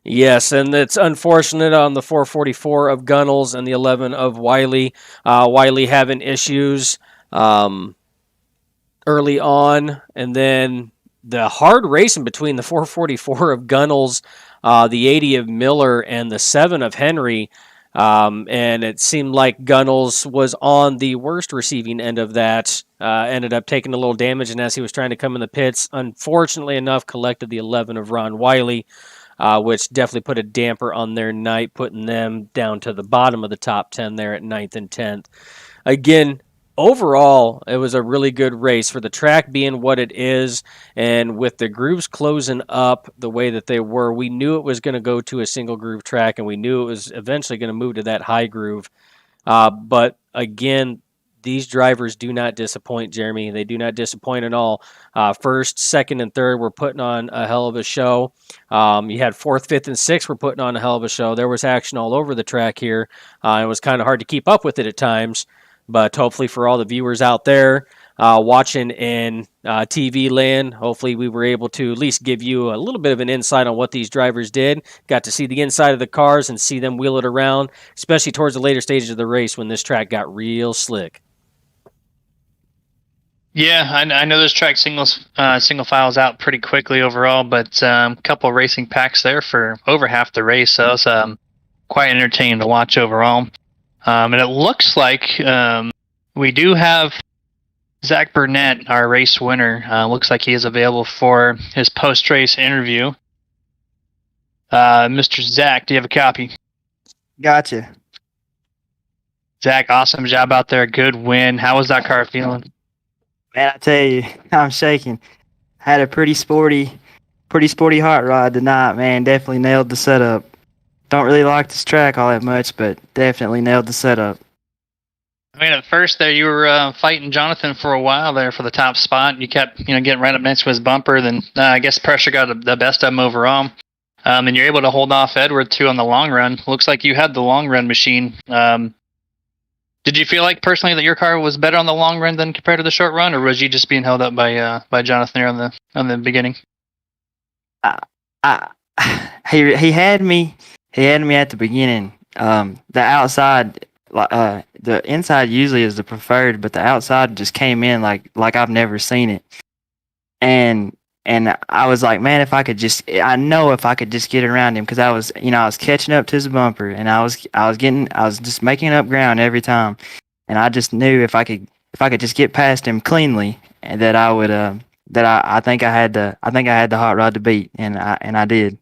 Yes, and it's unfortunate on the 444 of Gunnels and the 11 of Wiley. Wiley having issues early on, and then the hard racing between the 444 of Gunnels, the 80 of Miller, and the 7 of Henry. And it seemed like Gunnels was on the worst receiving end of that, ended up taking a little damage, and as he was trying to come in the pits, unfortunately enough, collected the 11 of Ron Wiley. Which definitely put a damper on their night, putting them down to the bottom of the top 10 there at 9th and 10th. Again, overall, it was a really good race for the track being what it is, and with the grooves closing up the way that they were, we knew it was going to go to a single groove track, and we knew it was eventually going to move to that high groove. But again, these drivers do not disappoint, Jeremy. They do not disappoint at all. First, second, and third were putting on a hell of a show. You had 4th, 5th, and 6th were putting on a hell of a show. There was action all over the track here. It was kind of hard to keep up with it at times, but hopefully for all the viewers out there watching in TV land, hopefully we were able to at least give you a little bit of an insight on what these drivers did. Got to see the inside of the cars and see them wheel it around, especially towards the later stages of the race when this track got real slick. Yeah, I know this track single files out pretty quickly overall, but a couple of racing packs there for over half the race, so it was quite entertaining to watch overall. And it looks like We do have Zach Burnett, our race winner. Looks like he is available for his post-race interview. Mr. Zach, do you have a copy? Gotcha. Zach, awesome job out there. Good win. How was that car feeling? Man, I tell you, I'm shaking. Had a pretty sporty hot rod tonight, man. Definitely nailed the setup. Don't really like this track all that much, but definitely nailed the setup. I mean, at first there you were fighting Jonathan for a while there for the top spot. You kept, getting right up next to his bumper. Then I guess pressure got the best of him overall. And you're able to hold off Edward too on the long run. Looks like you had the long run machine. Did you feel like personally that your car was better on the long run than compared to the short run, or was you just being held up by Jonathan there on the beginning? He had me at the beginning. The outside, the inside usually is the preferred, but the outside just came in like I've never seen it. And I was like, man, if I could just get around him, because I was catching up to his bumper, and I was just making up ground every time, and I just knew if I could just get past him cleanly, and that I would I think I had the hot rod to beat, and I did.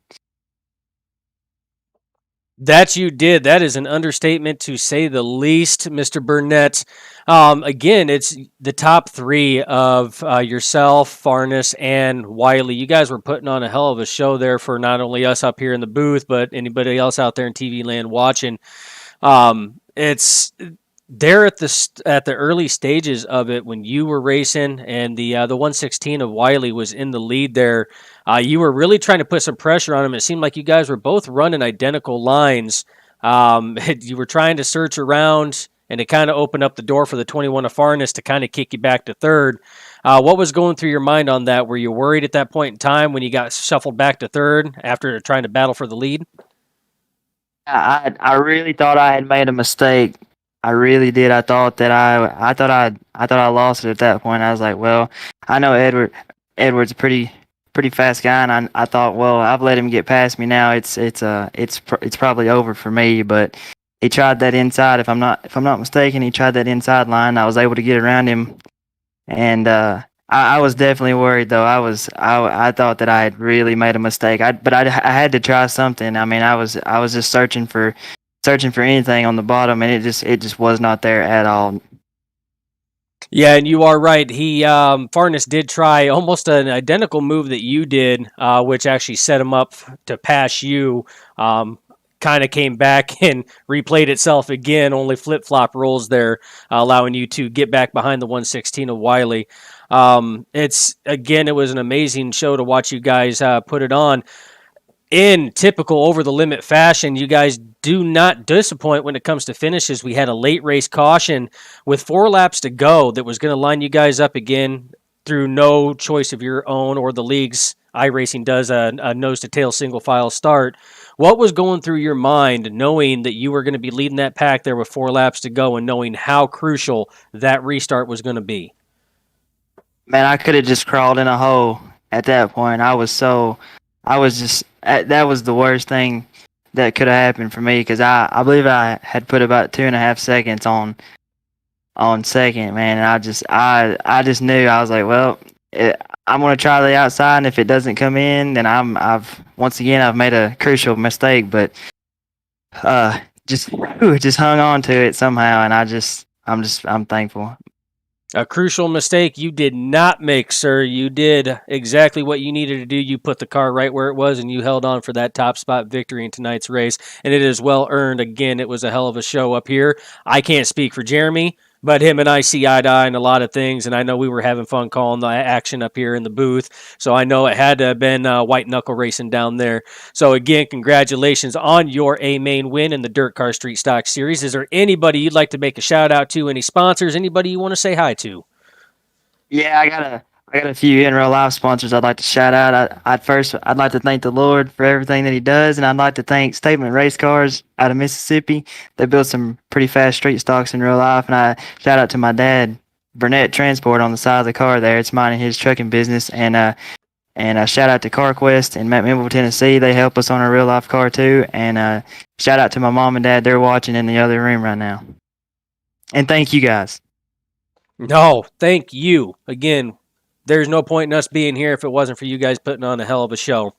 That you did. That is an understatement to say the least, Mr. Burnett. Again, it's the top three of yourself, Farnes, and Wiley. You guys were putting on a hell of a show there for not only us up here in the booth, but anybody else out there in TV land watching. It's there at the early stages of it when you were racing, and the 116 of Wiley was in the lead there. You were really trying to put some pressure on him. It seemed like you guys were both running identical lines. You were trying to search around, and it kind of opened up the door for the 21 of Farnes to kind of kick you back to third. What was going through your mind on that? Were you worried at that point in time when you got shuffled back to third after trying to battle for the lead? I really thought I had made a mistake. I really did. I thought I lost it at that point. I was like, well, I know Edward's a pretty fast guy, and I thought, well, I've let him get past me now. It's probably over for me. But he tried that inside. If I'm not mistaken, he tried that inside line. I was able to get around him, and I was definitely worried though. I thought that I had really made a mistake. But I had to try something. I mean, I was just searching for anything on the bottom, and it just was not there at all. Yeah, and you are right. Farnes did try almost an identical move that you did, which actually set him up to pass you. Kind of came back and replayed itself again, only flip-flop rolls there, allowing you to get back behind the 116 of Wiley. It was an amazing show to watch you guys put it on. In typical over-the-limit fashion, you guys do not disappoint when it comes to finishes. We had a late race caution with 4 laps to go that was going to line you guys up again through no choice of your own or the league's. iRacing does a nose-to-tail single-file start. What was going through your mind knowing that you were going to be leading that pack there with 4 laps to go and knowing how crucial that restart was going to be? Man, I could have just crawled in a hole at that point. that was the worst thing that could have happened for me, because I believe I had put about 2.5 seconds on second, man. And I just knew. I was like, well, I'm gonna try the outside, and if it doesn't come in, then I've made a crucial mistake. But just hung on to it somehow, and I'm thankful. A crucial mistake you did not make, sir. You did exactly what you needed to do. You put the car right where it was, and you held on for that top spot victory in tonight's race, and it is well earned. Again, it was a hell of a show up here. I can't speak for Jeremy, but him and I see eye to eye in a lot of things, and I know we were having fun calling the action up here in the booth, so I know it had to have been white knuckle racing down there. So again, congratulations on your A-main win in the DIRTcar Street Stocks series. Is there anybody you'd like to make a shout out to? Any sponsors? Anybody you want to say hi to? Yeah, I got a few in real life sponsors I'd like to shout out. I'd like to thank the Lord for everything that He does, and I'd like to thank Statement Race Cars out of Mississippi. They build some pretty fast street stocks in real life, and I shout out to my dad, Burnett Transport, on the side of the car there. It's mine and his trucking business, and a shout out to CarQuest in Memphis, Tennessee. They help us on our real life car too, and shout out to my mom and dad. They're watching in the other room right now. And thank you guys. No, thank you. Again, there's no point in us being here if it wasn't for you guys putting on a hell of a show.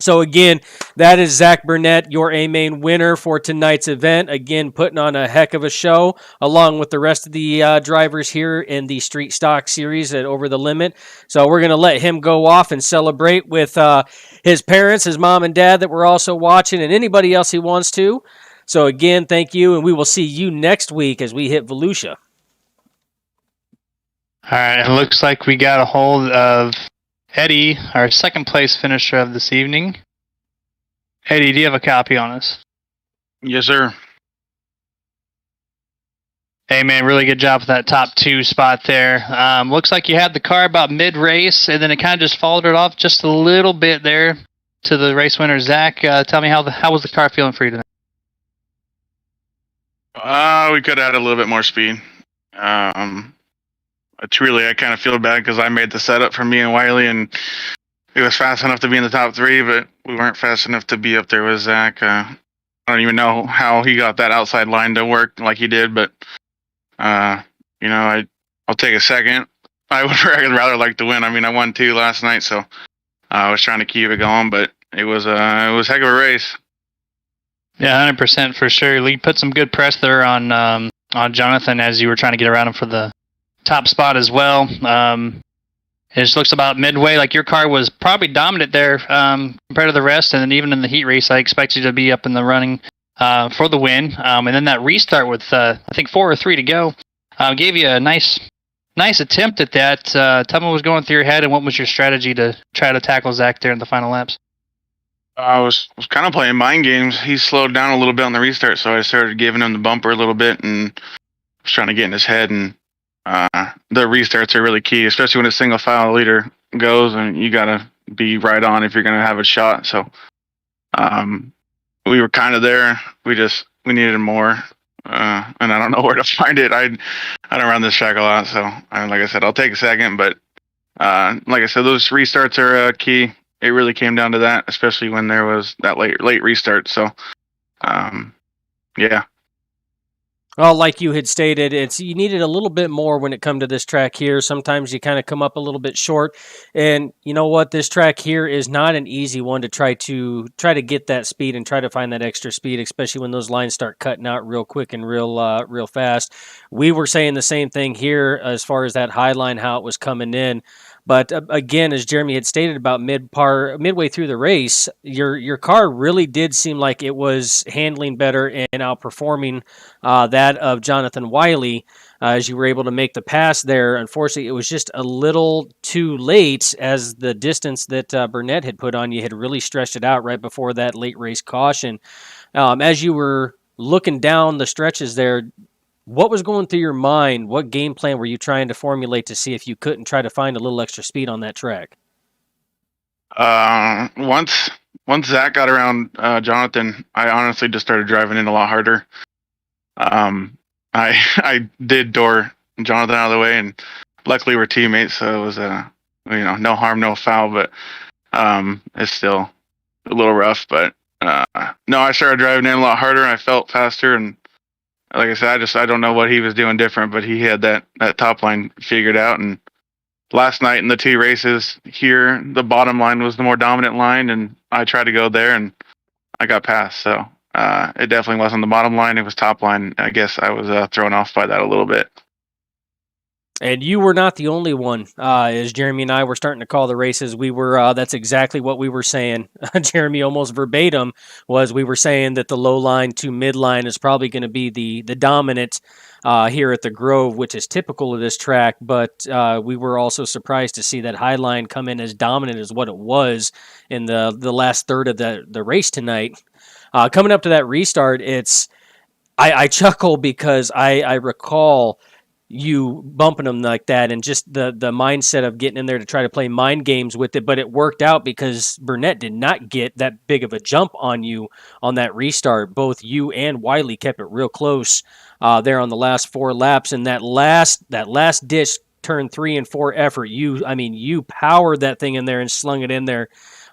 So again, that is Zach Burnett, your A-Main winner for tonight's event. Again, putting on a heck of a show, along with the rest of the drivers here in the Street Stock Series at Over the Limit. So we're going to let him go off and celebrate with his parents, his mom and dad that were also watching, and anybody else he wants to. So again, thank you, and we will see you next week as we hit Volusia. All right, it looks like we got a hold of Eddie, our second place finisher of this evening. Eddie, do you have a copy on us? Yes, sir. Hey, man, really good job with that top 2 spot there. Looks like you had the car about mid-race, and then it kind of just followed it off just a little bit there to the race winner, Zach. Tell me how was the car feeling for you tonight? We could have had a little bit more speed. Truly, I kind of feel bad because I made the setup for me and Wiley, and it was fast enough to be in the top 3, but we weren't fast enough to be up there with Zach. I don't even know how he got that outside line to work like he did, but I'll take a second. I would rather like to win. I mean, I won 2 last night, so I was trying to keep it going, but it was heck of a race. Yeah, 100% for sure. Lee put some good press there on Jonathan as you were trying to get around him for the top spot as well. It just looks about midway. Like your car was probably dominant there compared to the rest, and then even in the heat race, I expect you to be up in the running for the win. And then that restart with I think 4 or 3 to go gave you a nice attempt at that. Tell me what was going through your head, and what was your strategy to try to tackle Zach there in the final laps? I was kind of playing mind games. He slowed down a little bit on the restart, so I started giving him the bumper a little bit and was trying to get in his head. And the restarts are really key, especially when a single file leader goes, and you got to be right on if you're going to have a shot. So we were kind of there. We needed more, and I don't know where to find it. I don't run this track a lot, so like I said, I'll take a second. But like I said, those restarts are key. It really came down to that, especially when there was that late restart. So yeah. Well, like you had stated, you needed a little bit more when it come to this track here. Sometimes you kind of come up a little bit short, and you know what? This track here is not an easy one to try to get that speed and try to find that extra speed, especially when those lines start cutting out real quick and real fast. We were saying the same thing here as far as that high line, how it was coming in. But again, as Jeremy had stated about midway through the race, your car really did seem like it was handling better and outperforming that of Jonathan Wiley as you were able to make the pass there. Unfortunately, it was just a little too late as the distance that Burnett had put on you had really stretched it out right before that late race caution. As you were looking down the stretches there, what was going through your mind? What game plan were you trying to formulate to see if you couldn't try to find a little extra speed on that track? Once Zach got around Jonathan, I honestly just started driving in a lot harder. I did door Jonathan out of the way, and luckily we're teammates, so it was no harm, no foul. But it's still a little rough. But no, I started driving in a lot harder, and I felt faster. And like I said, I don't know what he was doing different, but he had that top line figured out. And last night in the 2 races here, the bottom line was the more dominant line, and I tried to go there, and I got past. So it definitely wasn't the bottom line; it was top line. I guess I was thrown off by that a little bit. And you were not the only one. As Jeremy and I were starting to call the races, we were that's exactly what we were saying. Jeremy almost verbatim we were saying that the low line to mid line is probably going to be the dominant here at the Grove, which is typical of this track. But we were also surprised to see that high line come in as dominant as what it was in the last third of the race tonight. Coming up to that restart, I chuckle because I recall you bumping them like that and just the mindset of getting in there to try to play mind games with it. But it worked out because Burnett did not get that big of a jump on you on that restart. Both you and Wiley kept it real close there on the last 4 laps. And that last ditch turn 3 and 4 effort, you powered that thing in there and slung it in there,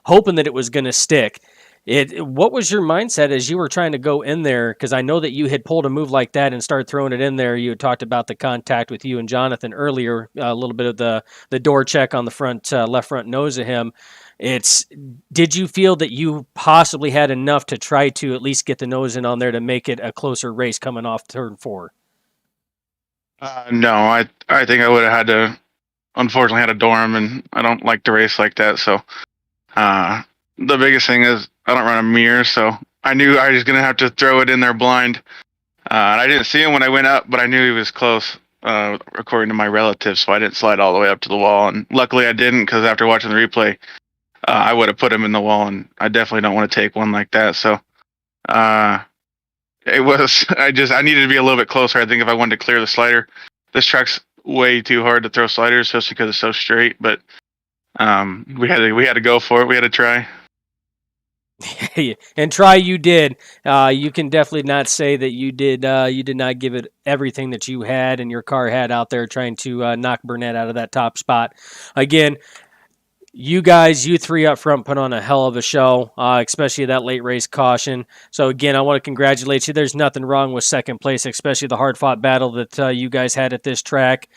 hoping that it was going to stick. What was your mindset as you were trying to go in there? Because I know that you had pulled a move like that and started throwing it in there. You had talked about the contact with you and Jonathan earlier, a little bit of the door check on the front left front nose of him. Did you feel that you possibly had enough to try to at least get the nose in on there to make it a closer race coming off turn 4? No, I think I would have had to, unfortunately, had to door him, and I don't like to race like that. So the biggest thing is I don't run a mirror, so I knew I was gonna have to throw it in there blind. And I didn't see him when I went up, but I knew he was close, according to my relatives, so I didn't slide all the way up to the wall. And luckily I didn't, because after watching the replay, I would have put him in the wall, and I definitely don't want to take one like that. So it was I needed to be a little bit closer. I think if I wanted to clear the slider, this track's way too hard to throw sliders, especially because it's so straight. But we had to go for it. We had to try. And try you did. You can definitely not say that you did. You did not give it everything that you had and your car had out there trying to knock Burnett out of that top spot. Again, you guys, you three up front put on a hell of a show, especially that late race caution. So again, I want to congratulate you. There's nothing wrong with second place, especially the hard-fought battle that you guys had at this track.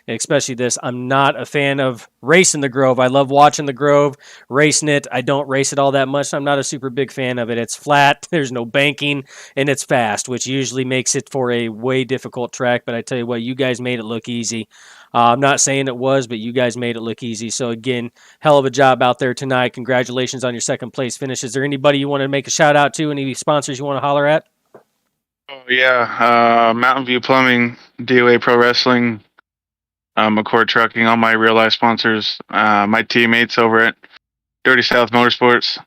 Especially this. I'm not a fan of racing the Grove. I love watching the Grove, racing it. I don't race it all that much. I'm not a super big fan of it. It's flat, there's no banking, and it's fast, which usually makes it for a way difficult track. But I tell you what, you guys made it look easy. I'm not saying it was, but you guys made it look easy. So again, hell of a job out there tonight. Congratulations on your second place finish. Is there anybody you want to make a shout out to? Any sponsors you want to holler at? Oh yeah, Mountain View Plumbing, DOA Pro Wrestling, McCord Trucking, all my real life sponsors, my teammates over at Dirty South Motorsports.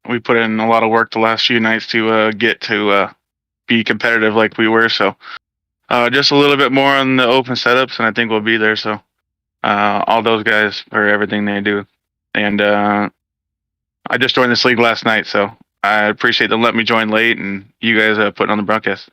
We put in a lot of work the last few nights to get to be competitive like we were. So just a little bit more on the open setups, and I think we'll be there. So all those guys for everything they do. And I just joined this league last night, so I appreciate them letting me join late, and you guys putting on the broadcast.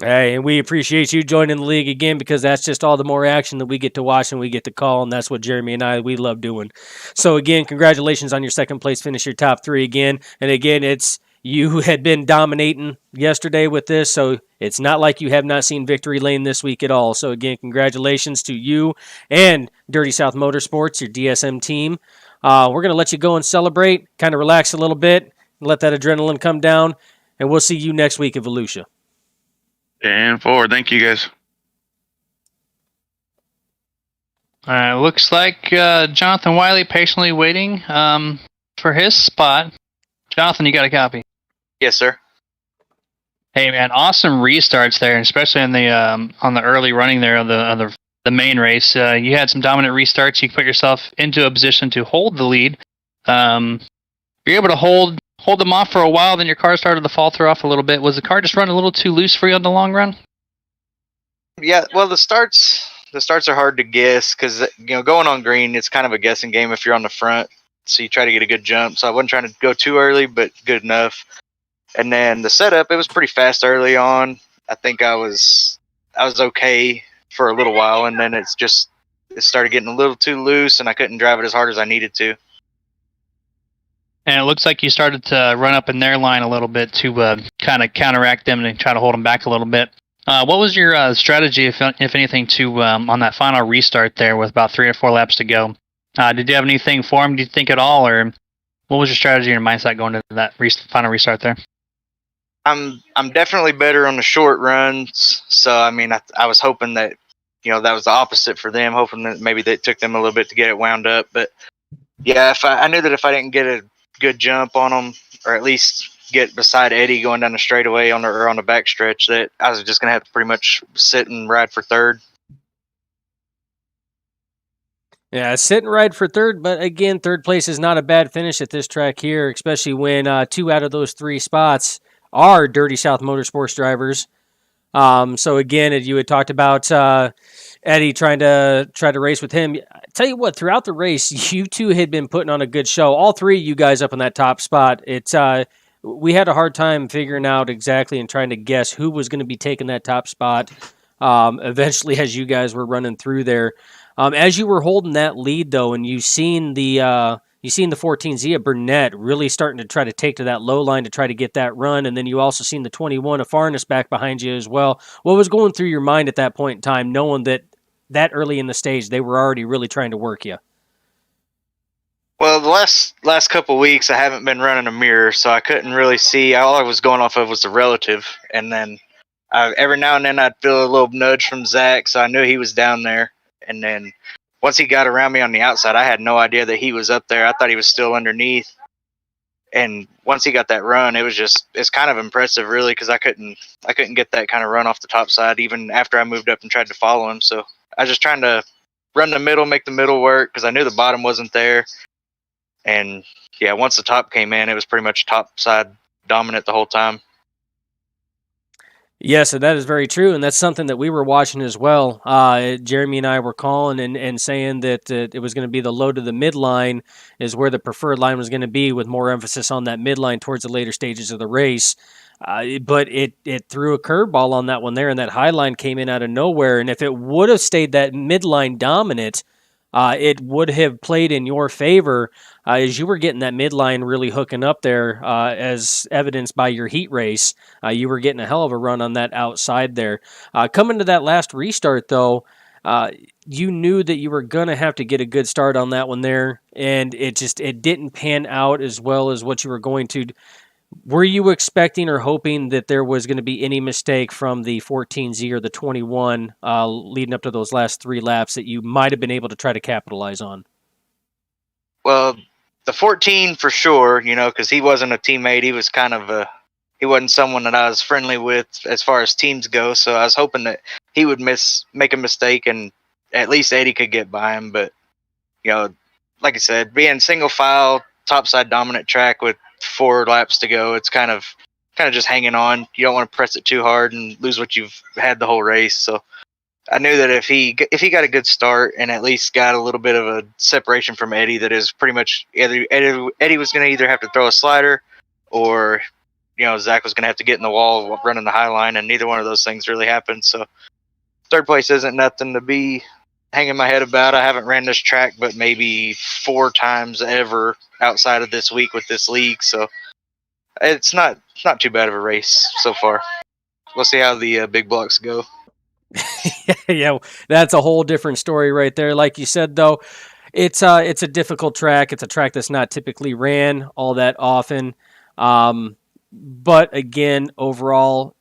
Hey, and we appreciate you joining the league again, because that's just all the more action that we get to watch and we get to call, and that's what Jeremy and we love doing. So again, congratulations on your second place finish, your top 3 again. And again, you had been dominating yesterday with this, so it's not like you have not seen victory lane this week at all. So again, congratulations to you and Dirty South Motorsports, your DSM team. We're going to let you go and celebrate, kind of relax a little bit, let that adrenaline come down, and we'll see you next week at Volusia. And forward. Thank you, guys. Looks like Jonathan Wiley patiently waiting for his spot. Jonathan, you got a copy? Yes, sir. Hey, man, awesome restarts there, especially on the early running there of the main race. You had some dominant restarts. You put yourself into a position to hold the lead. You're able to hold them off for a while, then your car started to falter off a little bit. Was the car just running a little too loose for you on the long run? Yeah, well, the starts are hard to guess because, going on green, it's kind of a guessing game if you're on the front. So you try to get a good jump. So I wasn't trying to go too early, but good enough. And then the setup, it was pretty fast early on. I think I was okay for a little while, and then it started getting a little too loose, and I couldn't drive it as hard as I needed to. And it looks like you started to run up in their line a little bit to kind of counteract them and try to hold them back a little bit. What was your strategy, if anything, to on that final restart there with about 3 or 4 laps to go? Did you have anything for him, do you think, at all? Or what was your strategy and your mindset going into that final restart there? I'm definitely better on the short runs. So, I mean, I was hoping that, that was the opposite for them, hoping that maybe it took them a little bit to get it wound up. But, yeah, I knew that if I didn't get a good jump on them, or at least get beside Eddie going down the straightaway on the back stretch, that I was just going to have to pretty much sit and ride for third. Yeah, sit and ride for third, but again, third place is not a bad finish at this track here, especially when 2 out of those 3 spots are Dirty South Motorsports drivers. So again, you had talked about Eddie trying to race with him. I tell you what, throughout the race, you two had been putting on a good show. All 3 of you guys up in that top spot. We had a hard time figuring out exactly and trying to guess who was going to be taking that top spot. Eventually, as you guys were running through there, as you were holding that lead though, and you seen the You seen the 14Z of Burnett really starting to try to take to that low line to try to get that run, and then you also seen the 21 of Farness back behind you as well. What was going through your mind at that point in time, knowing that early in the stage they were already really trying to work you? Well, the last couple of weeks I haven't been running a mirror, so I couldn't really see. All I was going off of was the relative, and then every now and then I'd feel a little nudge from Zach, so I knew he was down there. And then once he got around me on the outside, I had no idea that he was up there. I thought he was still underneath. And once he got that run, it's kind of impressive, really, because I couldn't get that kind of run off the top side even after I moved up and tried to follow him. So I was just trying to run the middle, make the middle work, because I knew the bottom wasn't there. And yeah, once the top came in, it was pretty much top side dominant the whole time. Yes, and that is very true, and that's something that we were watching as well. Jeremy and I were calling and saying that it was going to be the low to the midline is where the preferred line was going to be, with more emphasis on that midline towards the later stages of the race. But it threw a curveball on that one there, and that high line came in out of nowhere. And if it would have stayed that midline dominant, it would have played in your favor as you were getting that midline really hooking up there, as evidenced by your heat race. You were getting a hell of a run on that outside there. Coming to that last restart, though, you knew that you were going to have to get a good start on that one there, and it didn't pan out as well as what you were going to. Were you expecting or hoping that there was going to be any mistake from the 14Z or the 21 leading up to those last 3 laps that you might have been able to try to capitalize on? Well, the 14 for sure, because he wasn't a teammate. He was he wasn't someone that I was friendly with as far as teams go. So I was hoping that he would make a mistake and at least Eddie could get by him. But, like I said, being single file, topside dominant track with 4 laps to go, it's kind of just hanging on. You don't want to press it too hard and lose what you've had the whole race. So I knew that if he got a good start and at least got a little bit of a separation from Eddie, that is pretty much Eddie was going to either have to throw a slider or Zach was going to have to get in the wall running the high line, and neither one of those things really happened. So third place isn't nothing to be hanging my head about. I haven't ran this track but maybe 4 times ever outside of this week with this league, so it's not too bad of a race so far. We'll see how the big blocks go. Yeah, that's a whole different story right there. Like you said, though, it's a difficult track. It's a track that's not typically ran all that often. But again, overall,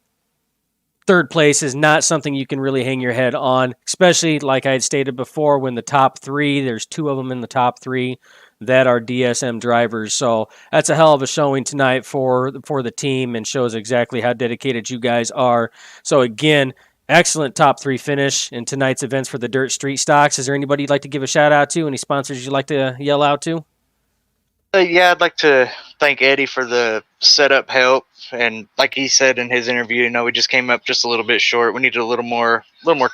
third place is not something you can really hang your head on, especially like I had stated before, when the top 3, there's 2 of them in the top 3 that are DSM drivers. So that's a hell of a showing tonight for the team, and shows exactly how dedicated you guys are. So again, excellent top 3 finish in tonight's events for the Dirt Street Stocks. Is there anybody you'd like to give a shout out to? Any sponsors you'd like to yell out to? Yeah, I'd like to thank Eddie for the setup help, and like he said in his interview, we just came up just a little bit short. We needed a little more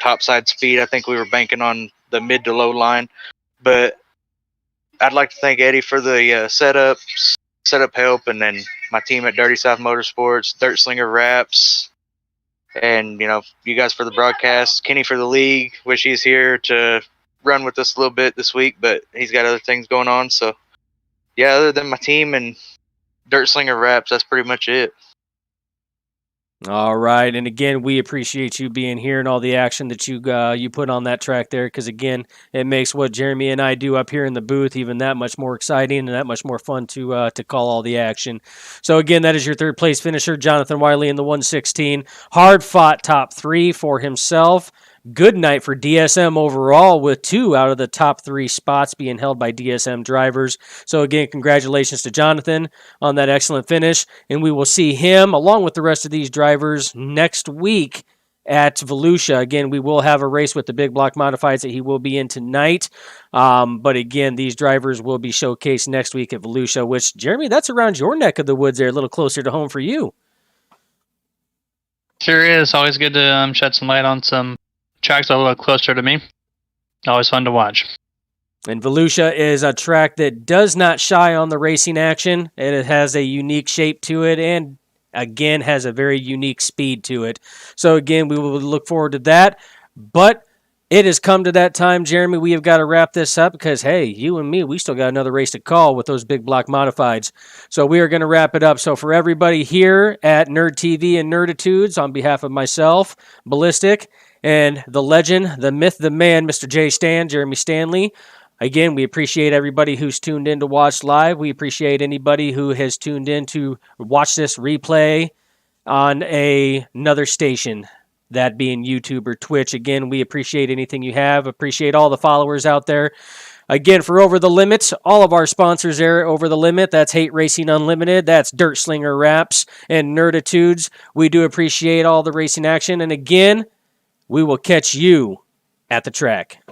topside speed. I think we were banking on the mid to low line, but I'd like to thank Eddie for the setup help, and then my team at Dirty South Motorsports, Dirt Slinger Wraps, and you guys for the broadcast. Kenny for the league. Wish he's here to run with us a little bit this week, but he's got other things going on. So yeah, other than my team and Dirt Slinger Wraps, that's pretty much it. All right, and again, we appreciate you being here and all the action that you put on that track there, because again, it makes what Jeremy and I do up here in the booth even that much more exciting and that much more fun to call all the action. So again, that is your third place finisher, Jonathan Wiley in the 116. Hard fought top 3 for himself. Good night for DSM overall, with 2 out of the top 3 spots being held by DSM drivers. So again, congratulations to Jonathan on that excellent finish, and we will see him along with the rest of these drivers next week at Volusia. Again, we will have a race with the big block modifieds that he will be in tonight. But again, these drivers will be showcased next week at Volusia, which, Jeremy, that's around your neck of the woods there, a little closer to home for you. Sure is. Always good to shed some light on some tracks a little closer to me. Always fun to watch. And Volusia is a track that does not shy on the racing action. It has a unique shape to it, and again has a very unique speed to it. So again, we will look forward to that. But It has come to that time, Jeremy. We have got to wrap this up because, hey, you and me, we still got another race to call with those big block modifieds. So we are going to wrap it up. So for everybody here at Nerd TV and Nerditudes, on behalf of myself, Ballistic, and the legend, the myth, the man, Mr. J. Stan, Jeremy Stanley, again, we appreciate everybody who's tuned in to watch live. We appreciate anybody who has tuned in to watch this replay on another station, that being YouTube or Twitch. Again, we appreciate anything you have. Appreciate all the followers out there. Again, for Over the Limit, all of our sponsors there at Over the Limit. That's Hate Racing Unlimited. That's Dirt Slinger Wraps and Nerditudes. We do appreciate all the racing action. And again, we will catch you at the track.